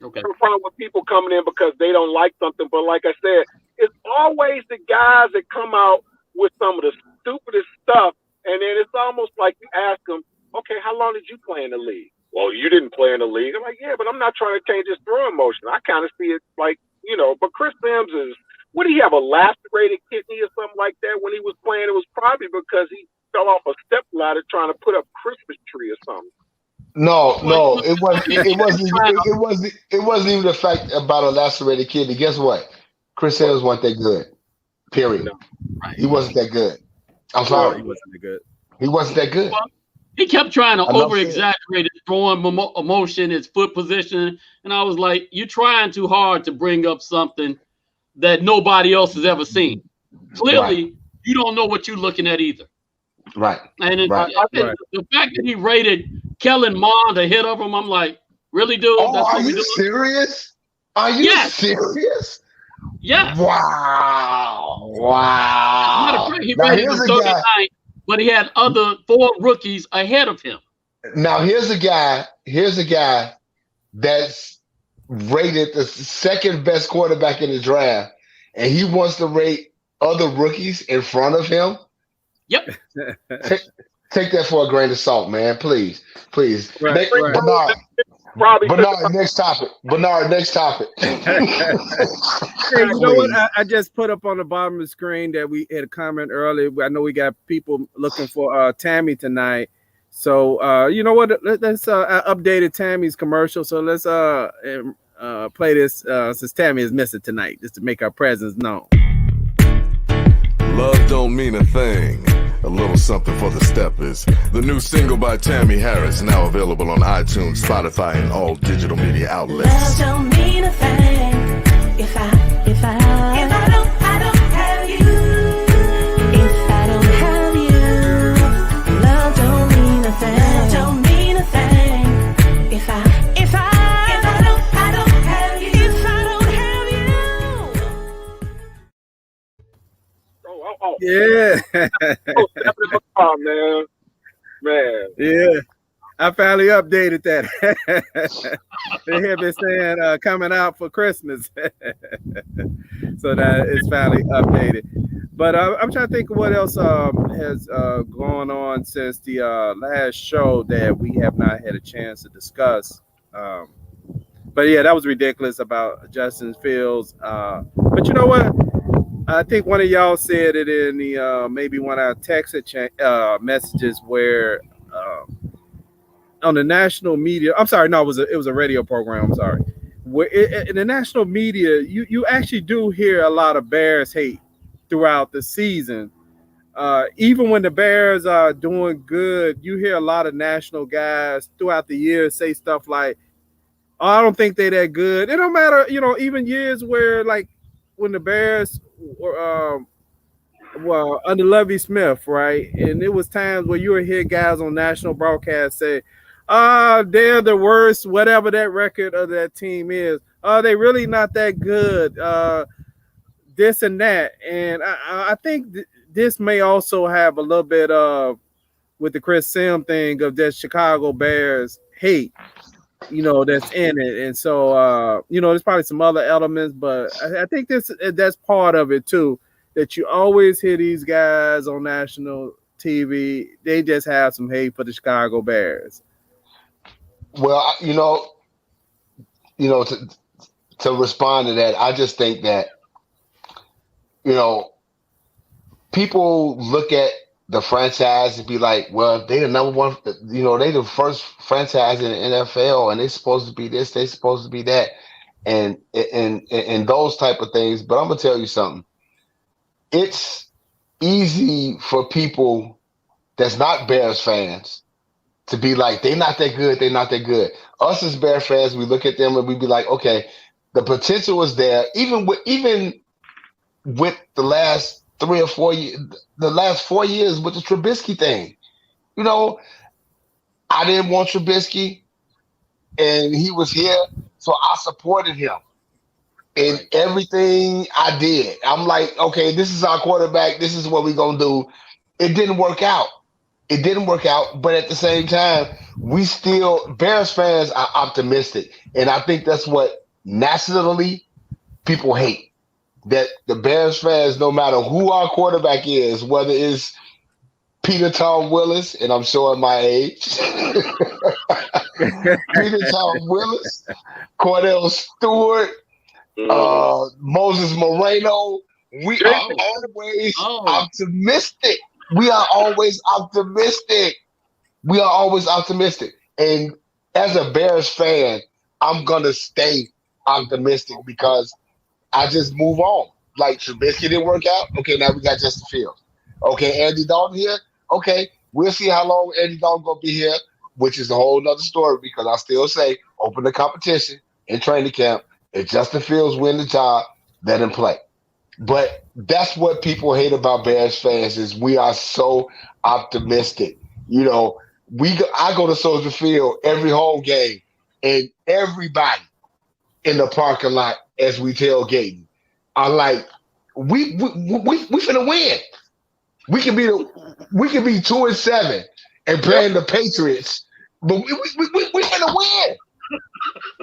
Okay. problem with people coming in because they don't like something. But like I said, it's always the guys that come out with some of the stupidest stuff, and then it's almost like you ask them, "Okay, how long did you play in the league?" Well, you didn't play in the league. I'm like, yeah, but I'm not trying to change his throwing motion. I kind of see it like, but Chris Sims is, what did he have, a lacerated kidney or something like that when he was playing? It was probably because he fell off a step ladder trying to put up Christmas tree or something. No, it wasn't even the fact about a lacerated kidney. Guess what? Chris Sims wasn't that good. Period. No. Right. He wasn't that good. I'm No, sorry. he wasn't that good. He wasn't that good. Well, he kept trying to Enough over-exaggerate his throwing motion, his foot position, and I was like, "You're trying too hard to bring up something that nobody else has ever seen. Clearly, you don't know what you're looking at either." Right. And Right. the fact that he rated Kellen Mond ahead of him, I'm like, "Really, dude? Oh, That's are what we you doing?" serious? Are you Yes. serious? Yes. Wow. Matter of fact, he rated him 39th, but he had other 4 rookies ahead of him. Now here's a guy that's rated the second best quarterback in the draft, and he wants to rate other rookies in front of him. Yep. Take that for a grain of salt, man. Please. Right. Bernard, next topic. Hey, you know what? I just put up on the bottom of the screen that we had a comment earlier. I know we got people looking for Tammy tonight. So you know what? Let's updated Tammy's commercial. So let's play this since Tammy is missing tonight, just to make our presence known. Love don't mean a thing. A little something for the steppers. The new single by Tammy Harris, now available on iTunes, Spotify, and all digital media outlets. Love don't mean a thing if I don't have you. If I don't have you, love don't mean a thing. Love don't mean a thing if I don't have you. If I don't have you. Oh. Yeah. Oh, man. Yeah. I finally updated that. They have been saying coming out for Christmas. So that it's finally updated. But I'm trying to think of what else has gone on since the last show that we have not had a chance to discuss. But yeah, that was ridiculous about Justin Fields. But you know what? I think one of y'all said it in the maybe one of our text messages where on the national media. I'm sorry, no, it was a radio program. I'm sorry. Where in the national media, you actually do hear a lot of Bears hate throughout the season. Even when the Bears are doing good, you hear a lot of national guys throughout the year say stuff like, "Oh, I don't think they're that good." It don't matter, even years where like when the Bears were under Lovie Smith, right? And it was times where you would hear guys on national broadcast say, they're the worst, whatever that record of that team is. They really not that good. This and that. And I think this may also have a little bit of, with the Chris Sim thing, of that Chicago Bears hate, that's in it. And so, there's probably some other elements, but I think that's part of it too, that you always hear these guys on national TV. They just have some hate for the Chicago Bears. Well, to respond to that, I just think that, people look at the franchise and be like, well, they the number one, they the first franchise in the NFL, and they're supposed to be this, they're supposed to be that, and those type of things. But I'm gonna tell you something. It's easy for people that's not Bears fans to be like, they're not that good, they're not that good. Us as Bears fans, we look at them and we be like, okay, the potential is there. Even with the last 3 or 4 years, the last 4 years with the Trubisky thing. I didn't want Trubisky, and he was here, so I supported him in everything I did. I'm like, okay, this is our quarterback. This is what we're going to do. It didn't work out. It didn't work out, but at the same time, we still Bears fans are optimistic, and I think that's what nationally people hate. That the Bears fans, no matter who our quarterback is, whether it's Peter Tom Willis, and I'm showing my age, Peter Tom Willis, Cordell Stewart, Moses Moreno, we are always optimistic. We are always optimistic. We are always optimistic. And as a Bears fan, I'm going to stay optimistic because I just move on. Like Trubisky didn't work out. Okay, now we got Justin Fields. Okay, Andy Dalton here. Okay, we'll see how long Andy Dalton going to be here, which is a whole nother story because I still say open the competition in training camp. If Justin Fields win the job, let him play. But that's what people hate about Bears fans is we are so optimistic. You know, I go to Soldier Field every home game, and everybody in the parking lot as we tailgating are like, we finna win. We can be 2-7 and playing the Patriots, but we finna win.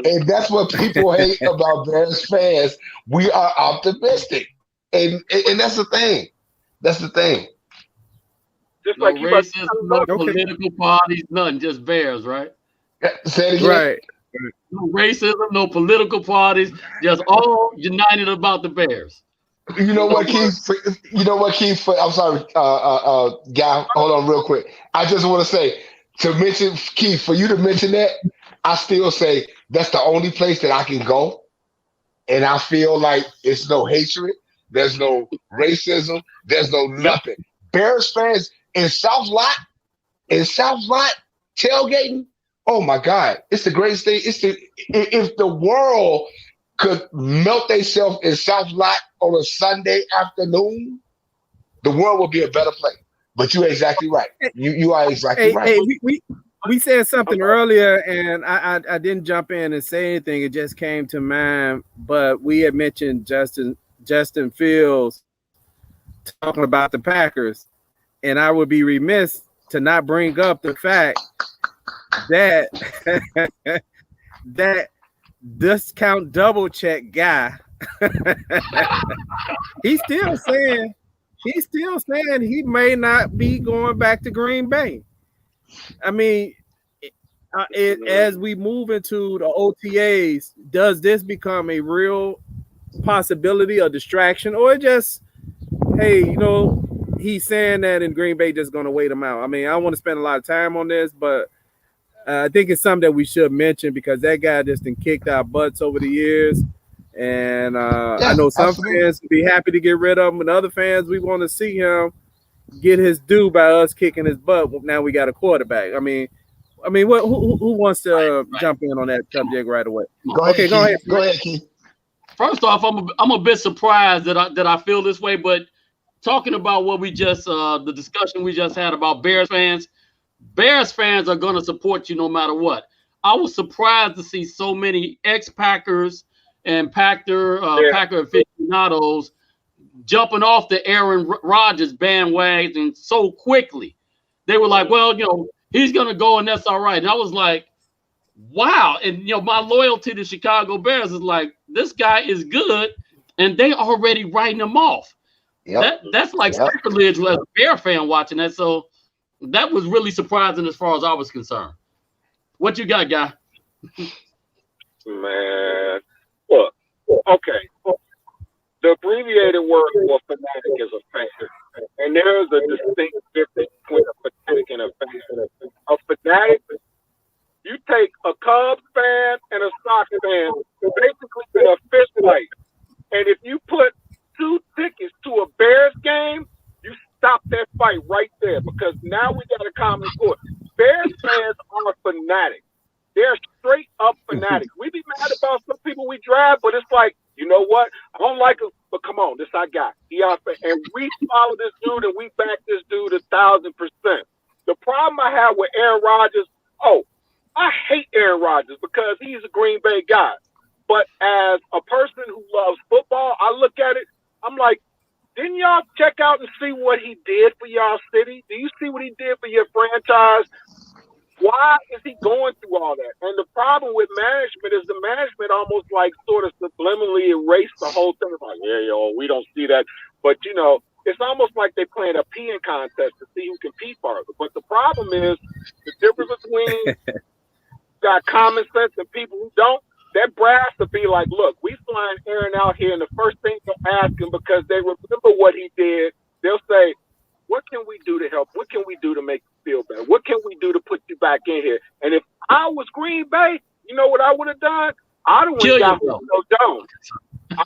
And that's what people hate about Bears fans. We are optimistic. And that's the thing. That's the thing. Just No like racism, no political parties, nothing, just Bears, right? Say it again. Right. No racism, no political parties, just all united about the Bears. You know what, Keith? I'm sorry, guy. Hold on, real quick. I just want to say to mention Keith for you to mention that. I still say that's the only place that I can go, and I feel like it's no hatred. There's no racism. There's no nothing. Bears fans in South Lot tailgating. Oh my God, it's the greatest thing. If the world could melt themselves in South Lot on a Sunday afternoon, the world would be a better place. But you're exactly right. You are exactly right. Hey, we said something earlier, and I didn't jump in and say anything. It just came to mind. But we had mentioned Justin Fields talking about the Packers, and I would be remiss to not bring up the fact that that discount double check guy, he's still saying he may not be going back to Green Bay. I mean, as we move into the OTAs, does this become a real possibility, a distraction, or just, hey, he's saying that in Green Bay just going to wait him out? I mean, I don't want to spend a lot of time on this, but I think it's something that we should mention because that guy just been kicked our butts over the years. And I know some fans would be happy to get rid of him, and other fans, we want to see him get his due by us kicking his butt. Now we got a quarterback. I mean, who wants to jump in on that subject right away? Go ahead, Keith. First off, I'm a bit surprised that I feel this way, but talking about what we just the discussion we just had about Bears fans are going to support you no matter what. I was surprised to see so many ex-Packers and Packer aficionados jumping off the Aaron Rodgers bandwagon so quickly. They were like, well, he's going to go and that's all right. And I was like, wow. And, my loyalty to Chicago Bears is like, this guy is good. And they already writing him off. Yep. That's like sacrilege as a Bear fan watching that. So that was really surprising as far as I was concerned. What you got, guy? Man. Look, okay. The abbreviated word for fanatic is a fan. And there's a distinct difference between a fanatic and a fan. A fanatic, you take a Cubs fan and a Sox fan, basically in a fist fight. And if you put 2 tickets to a Bears game, you stop that fight right there because now we got a common core. Bears fans are fanatics. They're straight up fanatics. We be mad about some people we draft, but it's like, you know what? I don't like him, but come on, this our guy. And we follow this dude and we back this dude 1,000%. The problem I have with Aaron Rodgers, I hate Aaron Rodgers because he's a Green Bay guy. But as a person who loves football, I look at it, I'm like, Didn't y'all check out and see what he did for y'all city? Do you see what he did for your franchise? Why is he going through all that? And the problem with management is the management almost like sort of subliminally erased the whole thing. It's like, yeah, yo, we don't see that. But, you know, it's almost like they're playing a peeing contest to see who can pee farther. But the problem is the difference between got common sense and people who don't. That brass to be like, look, we flying Aaron out here, and the first thing they'll ask him, because they remember what he did, they'll say, what can we do to help? What can we do to make you feel better? What can we do to put you back in here? And if I was Green Bay, you know what I would have done? I'd have got Julio Jones.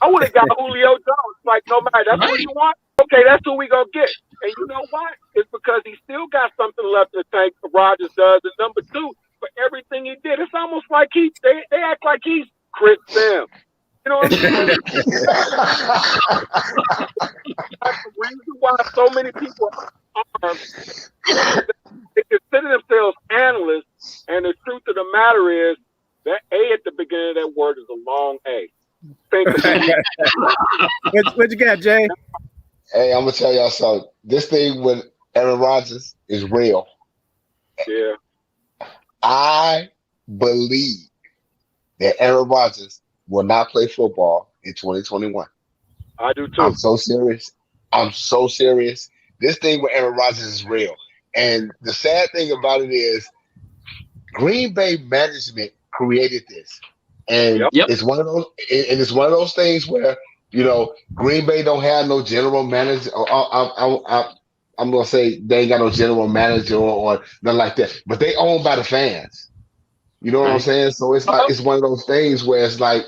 I would have got Julio Jones. Like, no matter, that's what you want? Okay, that's who we going to get. And you know what? It's because he still got something left in the tank, Rodgers does. And number two, for everything he did, it's almost like they act like he's Chris Sam. You know what I'm saying? That's the reason why so many people are, they consider themselves analysts, and the truth of the matter is that A at the beginning of that word is a long A. What you got, Jay? Hey, I'm gonna tell y'all something. This thing with Aaron Rodgers is real. Yeah. I believe that Aaron Rodgers will not play football in 2021. I do too. I'm so serious. This thing with Aaron Rodgers is real. And the sad thing about it is Green Bay management created this. And it's one of those, and it's one of those things where, you know, Green Bay don't have no general manager. I'm gonna say they ain't got no general manager or nothing like that. But they owned by the fans. You know what I'm saying? So it's like it's one of those things where it's like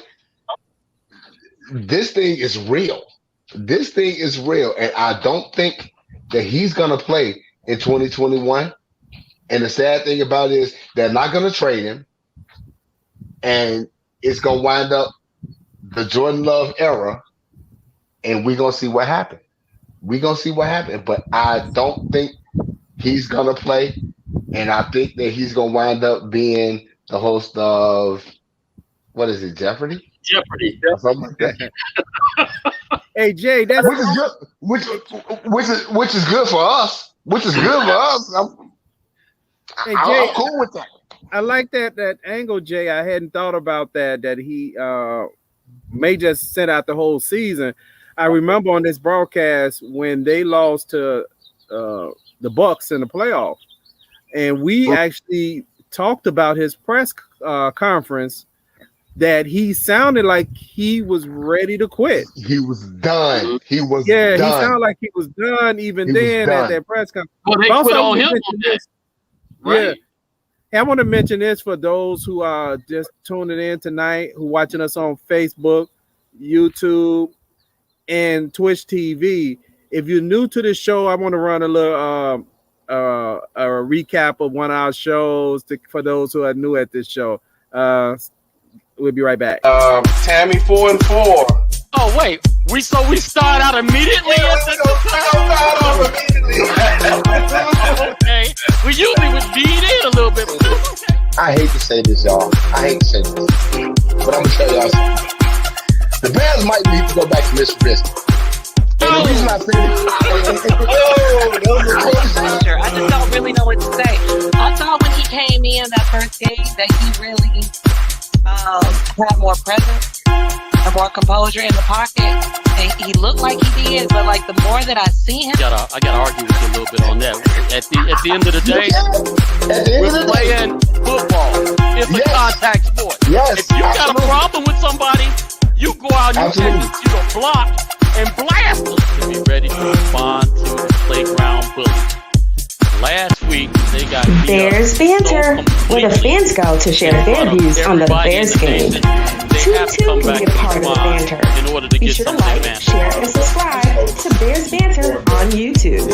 this thing is real. This thing is real, and I don't think that he's gonna play in 2021. And the sad thing about it is they're not gonna trade him, and it's gonna wind up the Jordan Love era, and we're gonna see what happens. But I don't think he's gonna play, and I think that he's gonna wind up being the host of what is it, Jeopardy? Or something like that. Hey Jay, that's which is good. Which is good for us. I'm cool with that. I like that angle, Jay. I hadn't thought about that he may just sit out the whole season. I remember on this broadcast when they lost to the Bucks in the playoffs, and we actually talked about his press conference that he sounded like he was ready to quit. He was done. He sounded like he was done even then at that press conference. Well, they quit on him on that. Right. Yeah. I want to mention this for those who are just tuning in tonight, who watching us on Facebook, YouTube, and Twitch TV. If you're new to this show, I want to run a little a recap of one of our shows for those who are new at this show. We'll be right back. Tammy 4-4. Oh wait, we start out immediately at the okay. We usually would beat in a little bit. I hate to say this, y'all. But I'm gonna tell y'all something. The Bears might need to go back to Mr. Biscuit. And the reason I say I just don't really know what to say. I thought when he came in that first game that he really had more presence and more composure in the pocket. And he looked like he did, but like the more that I see him, I gotta argue with you a little bit on that. At the end of the day, we're playing football. It's a contact sport. Yes, if you got a problem with somebody, you go out and you go block and blast them to be ready to respond to the playground bully. Last week, they got Bears Banter, where the fans go to share their views on the Bears game. You too can be a part of the banter. In order to Be get sure to something like, advanced. share, and subscribe to Bears Banter on YouTube.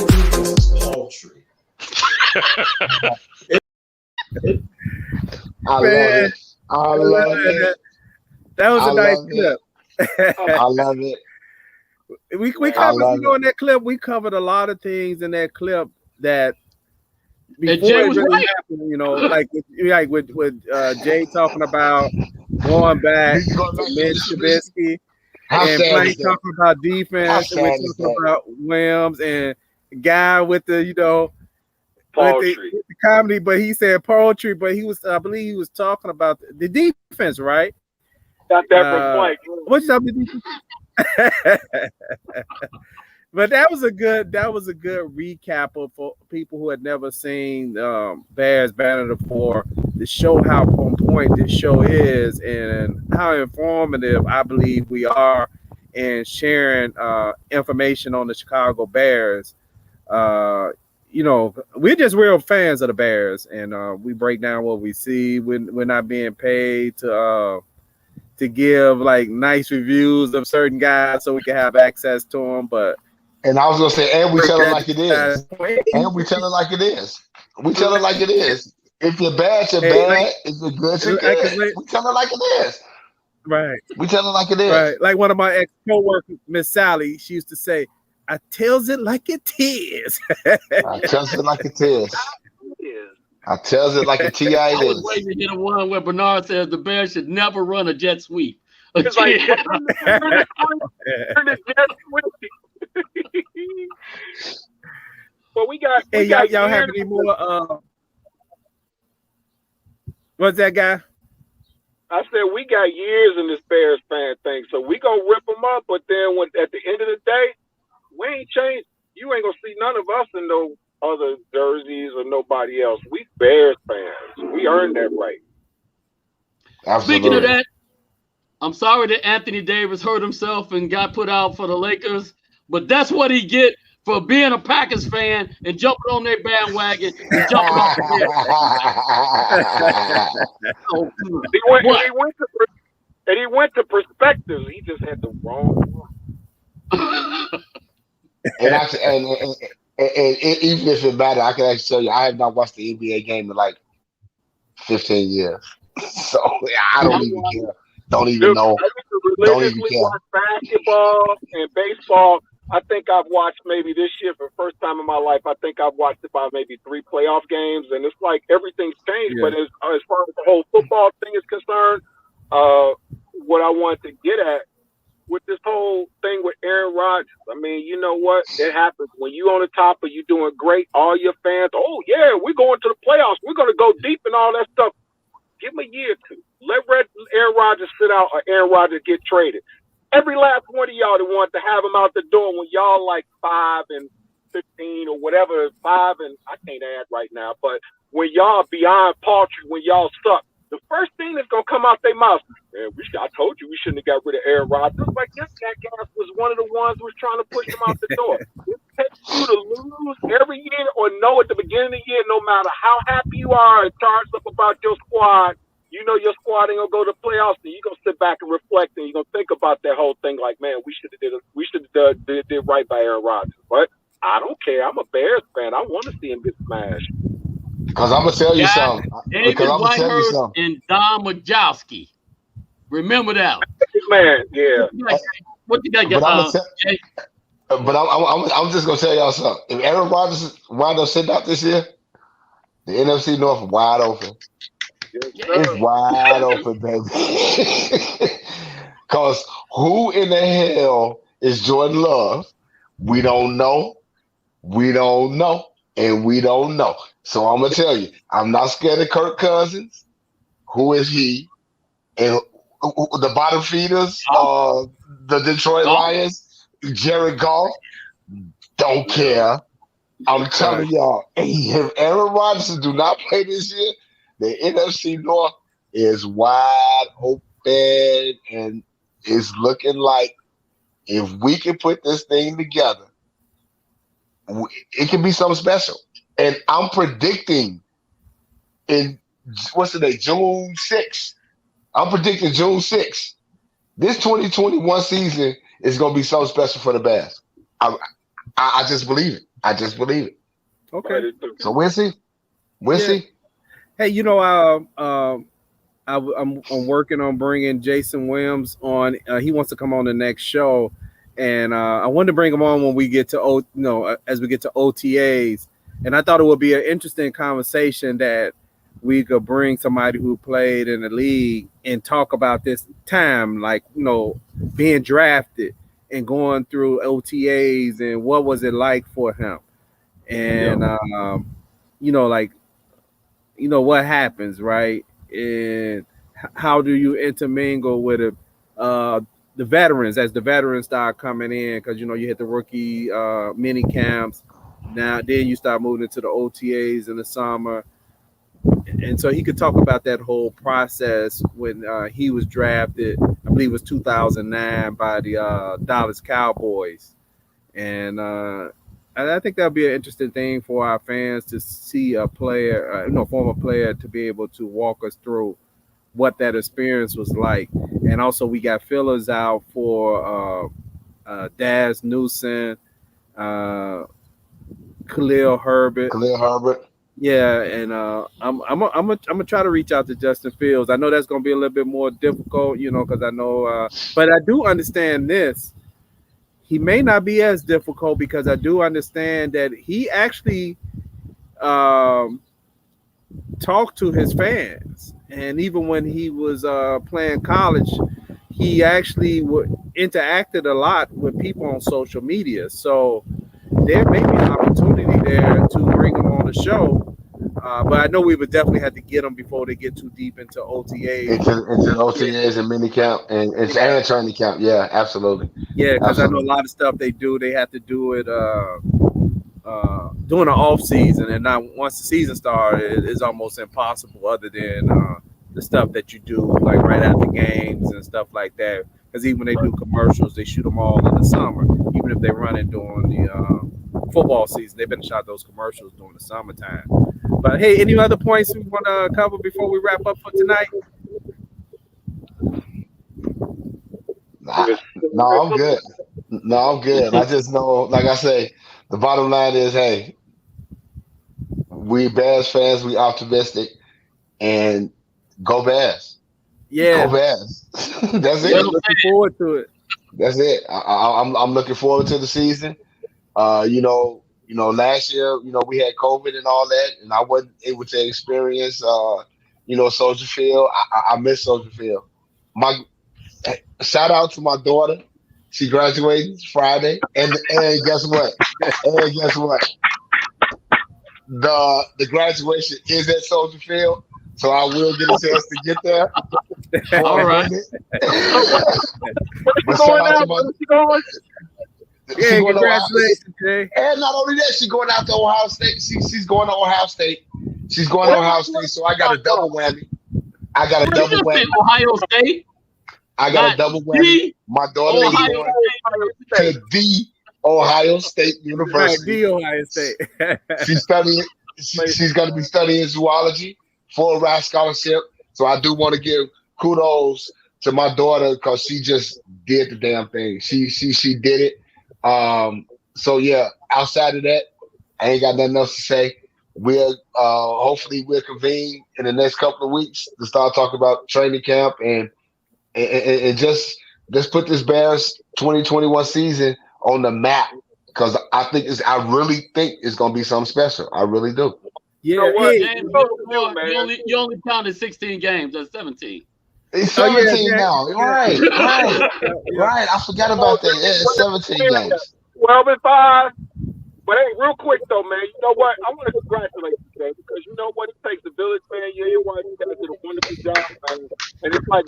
I love it. That was a nice clip. I love it. We covered, in that clip, we covered a lot of things in that clip that before Jay it was really right. happened, like with Jay talking about going back to Mitch Trubisky. and sad Plank is that? talking about How defense, and we're sad is talking that? about Williams and Guy with the with Poultry. the comedy, but he said poetry, but I believe he was talking about the defense, right? Got that from Plank. What you talking about? But that was a good recap of for people who had never seen Bears Banter before, to show how on point this show is and how informative I believe we are in sharing information on the Chicago Bears. We're just real fans of the Bears, and we break down what we see. We're not being paid to give like nice reviews of certain guys so we can have access to them, but. And I was gonna say, and we tell it like it is. And we tell it like it is. We tell it like it is. If you're bad, you're bad. If you're good, you're good. We tell it like it is. Right. We tell it like it is. Right. Like one of my ex-co-workers, Miss Sally, she used to say, I tells it like it is. I tells it like it is. I tells it like a TI I was is. waiting to get a one where Bernard says the Bears should never run a jet sweep. It's like well, we got y'all have any more what's that, guy? I said we got years in this Bears fan thing, so we gonna rip them up, but then at the end of the day, we ain't changed. You ain't gonna see none of us in no other jerseys or nobody else. We Bears fans. We earned that right. Absolutely. Speaking of that, I'm sorry that Anthony Davis hurt himself and got put out for the Lakers, but that's what he get for being a Packers fan and jumping on their bandwagon and jumping off the bed. He went to perspectives. He just had the wrong one. and even if it matters, I can actually tell you, I have not watched the NBA game in like 15 years. So I don't even care. Don't even know. I used to religiously watch basketball and baseball. I think I've watched maybe this year for the first time in my life. I think I've watched about maybe 3 playoff games, and it's like everything's changed. Yeah. But as far as the whole football thing is concerned, what I wanted to get at with this whole thing with Aaron Rodgers, I mean, you know what? It happens when you on the top and you doing great. All your fans, oh yeah, we're going to the playoffs. We're going to go deep and all that stuff. Give him a year or two. Let Aaron Rodgers sit out or Aaron Rodgers get traded. Every last one of y'all that wanted to have him out the door when y'all like 5 and 15 or whatever, 5 and I can't add right now, but when y'all beyond paltry, when y'all suck, the first thing that's gonna come out their mouth, man, I told you we shouldn't have got rid of Aaron Rodgers. Like this guy was one of the ones who was trying to push him out the door. It takes you to lose every year or know at the beginning of the year, no matter how happy you are and charged up about your squad, you know your squad ain't gonna go to playoffs, and you're gonna sit back and reflect, and you're gonna think about that whole thing. Like, man, we should have did right by Aaron Rodgers. But I don't care. I'm a Bears fan. I want to see him get smashed. Because I'm gonna tell you something. David Whitehurst and Don Majowski. Remember that, man. Yeah. What you got? But I'm just gonna tell y'all something. If Aaron Rodgers wind up sitting out this year, the NFC North is wide open. It's wide open, baby. Because who in the hell is Jordan Love? We don't know. We don't know. And we don't know. So I'm going to tell you, I'm not scared of Kirk Cousins. Who is he? And the bottom feeders, the Detroit Lions, Jared Goff, don't care. I'm telling y'all, if Aaron Rodgers do not play this year, the NFC North is wide open, and it's looking like if we can put this thing together, it can be something special. And I'm predicting in, what's the day, June 6th. I'm predicting June 6th. This 2021 season is going to be something special for the Bears. I just believe it. I just believe it. Okay. So we'll see. We'll see. Hey, you know, I'm working on bringing Jason Williams on. He wants to come on the next show, and I wanted to bring him on when we get to as we get to OTAs. And I thought it would be an interesting conversation that we could bring somebody who played in the league and talk about this time, like, being drafted and going through OTAs and what was it like for him, and what happens, right? And how do you intermingle with it? The veterans, as the veterans start coming in, because you hit the rookie mini camps. Now then you start moving into the OTAs in the summer, and so he could talk about that whole process when he was drafted. I believe it was 2009 by the Dallas Cowboys, and I think that'll be an interesting thing for our fans to see a player, former player, to be able to walk us through what that experience was like. And also, we got fillers out for Daz Newsom, Khalil Herbert. Yeah, and I'm gonna try to reach out to Justin Fields. I know that's gonna be a little bit more difficult, because I know, but I do understand this. He may not be as difficult because I do understand that he actually talked to his fans, and even when he was playing college, he actually interacted a lot with people on social media. So there may be an opportunity there to bring him on the show. But I know we would definitely have to get them before they get too deep into OTAs. Into OTAs and mini camp and training camp. Yeah, absolutely. Yeah, because I know a lot of stuff they do, they have to do it during the off season, and not once the season starts, it's almost impossible. Other than the stuff that you do like right after games and stuff like that. Because even when they do commercials, they shoot them all in the summer. Even if they run it during the football season, they've been shot those commercials during the summertime. But hey, any other points we want to cover before we wrap up for tonight? No, I'm good. No, I'm good. I just know, like I say, the bottom line is, hey, we Bears fans, we optimistic, and go Bears. Yeah, go Bears. That's it. Looking forward to it. That's it. I'm looking forward to the season. Last year, we had COVID and all that, and I wasn't able to experience, Soldier Field. I miss Soldier Field. Shout out to my daughter. She graduated Friday, and guess what? The graduation is at Soldier Field, so I will get a chance to get there. All right. But shout out to my. Yeah, congratulations, Jay. And not only that, she's going out to Ohio State. She's going to Ohio State. She's going to Ohio State, so I got a double whammy. Ohio State. I got a double whammy. My daughter is going to the Ohio State University. Right, the Ohio State. She's studying. She's going to be studying zoology, full ride scholarship. So I do want to give kudos to my daughter because she just did the damn thing. She did it. So yeah, outside of that, I ain't got nothing else to say. Hopefully we'll convene in the next couple of weeks to start talking about training camp and just put this Bears 2021 season on the map because I really think it's gonna be something special. I really do. Yeah, James, you only counted 16 games. That's 17. It's 17 now. Right. I forgot about that. Yeah, it's 17 games. 12-5. But hey, real quick though, man, you know what? I want to congratulate you, man, because you know what? It takes a village, man. You guys did a wonderful job, man. And it's like,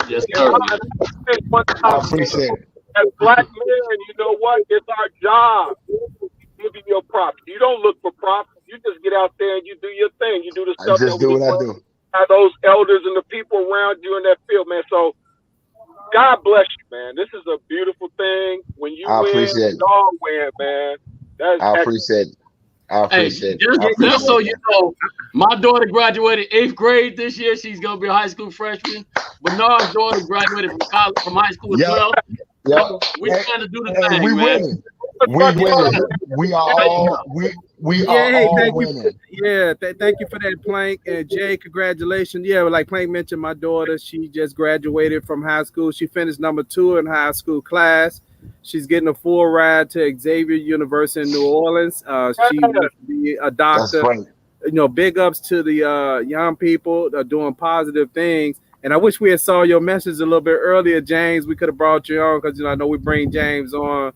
I appreciate it. As black men, you know what? It's our job to give you your props. You don't look for props. You just get out there and you do your thing. You do the stuff. I just do what I do. Have those elders and the people around you in that field, man. So God bless you, man. This is a beautiful thing. When you win, you all win, man. I appreciate it. Just so you know, my daughter graduated 8th grade this year. She's gonna be a high school freshman. Bernard's daughter graduated from high school as well. Yep. We're trying to do the thing, man. Winning. We are all winning. Yeah, thank you for that, Plank. And Jay, congratulations. Yeah, like Plank mentioned, my daughter, she just graduated from high school. She finished number 2 in high school class. She's getting a full ride to Xavier University in New Orleans. She wants to be a doctor. big ups to the young people that are doing positive things. And I wish we had saw your message a little bit earlier, James. We could have brought you on because I know we bring James on,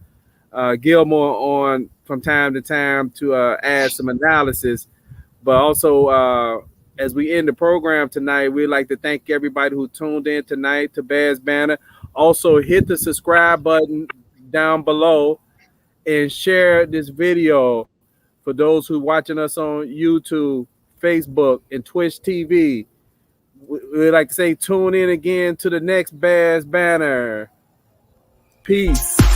Gilmore on from time to time to add some analysis. But also, as we end the program tonight, we'd like to thank everybody who tuned in tonight to Bears Banter. Also, hit the subscribe button down below and share this video for those who watching us on YouTube, Facebook, and Twitch TV. We'd like to say tune in again to the next Bears Banter. Peace.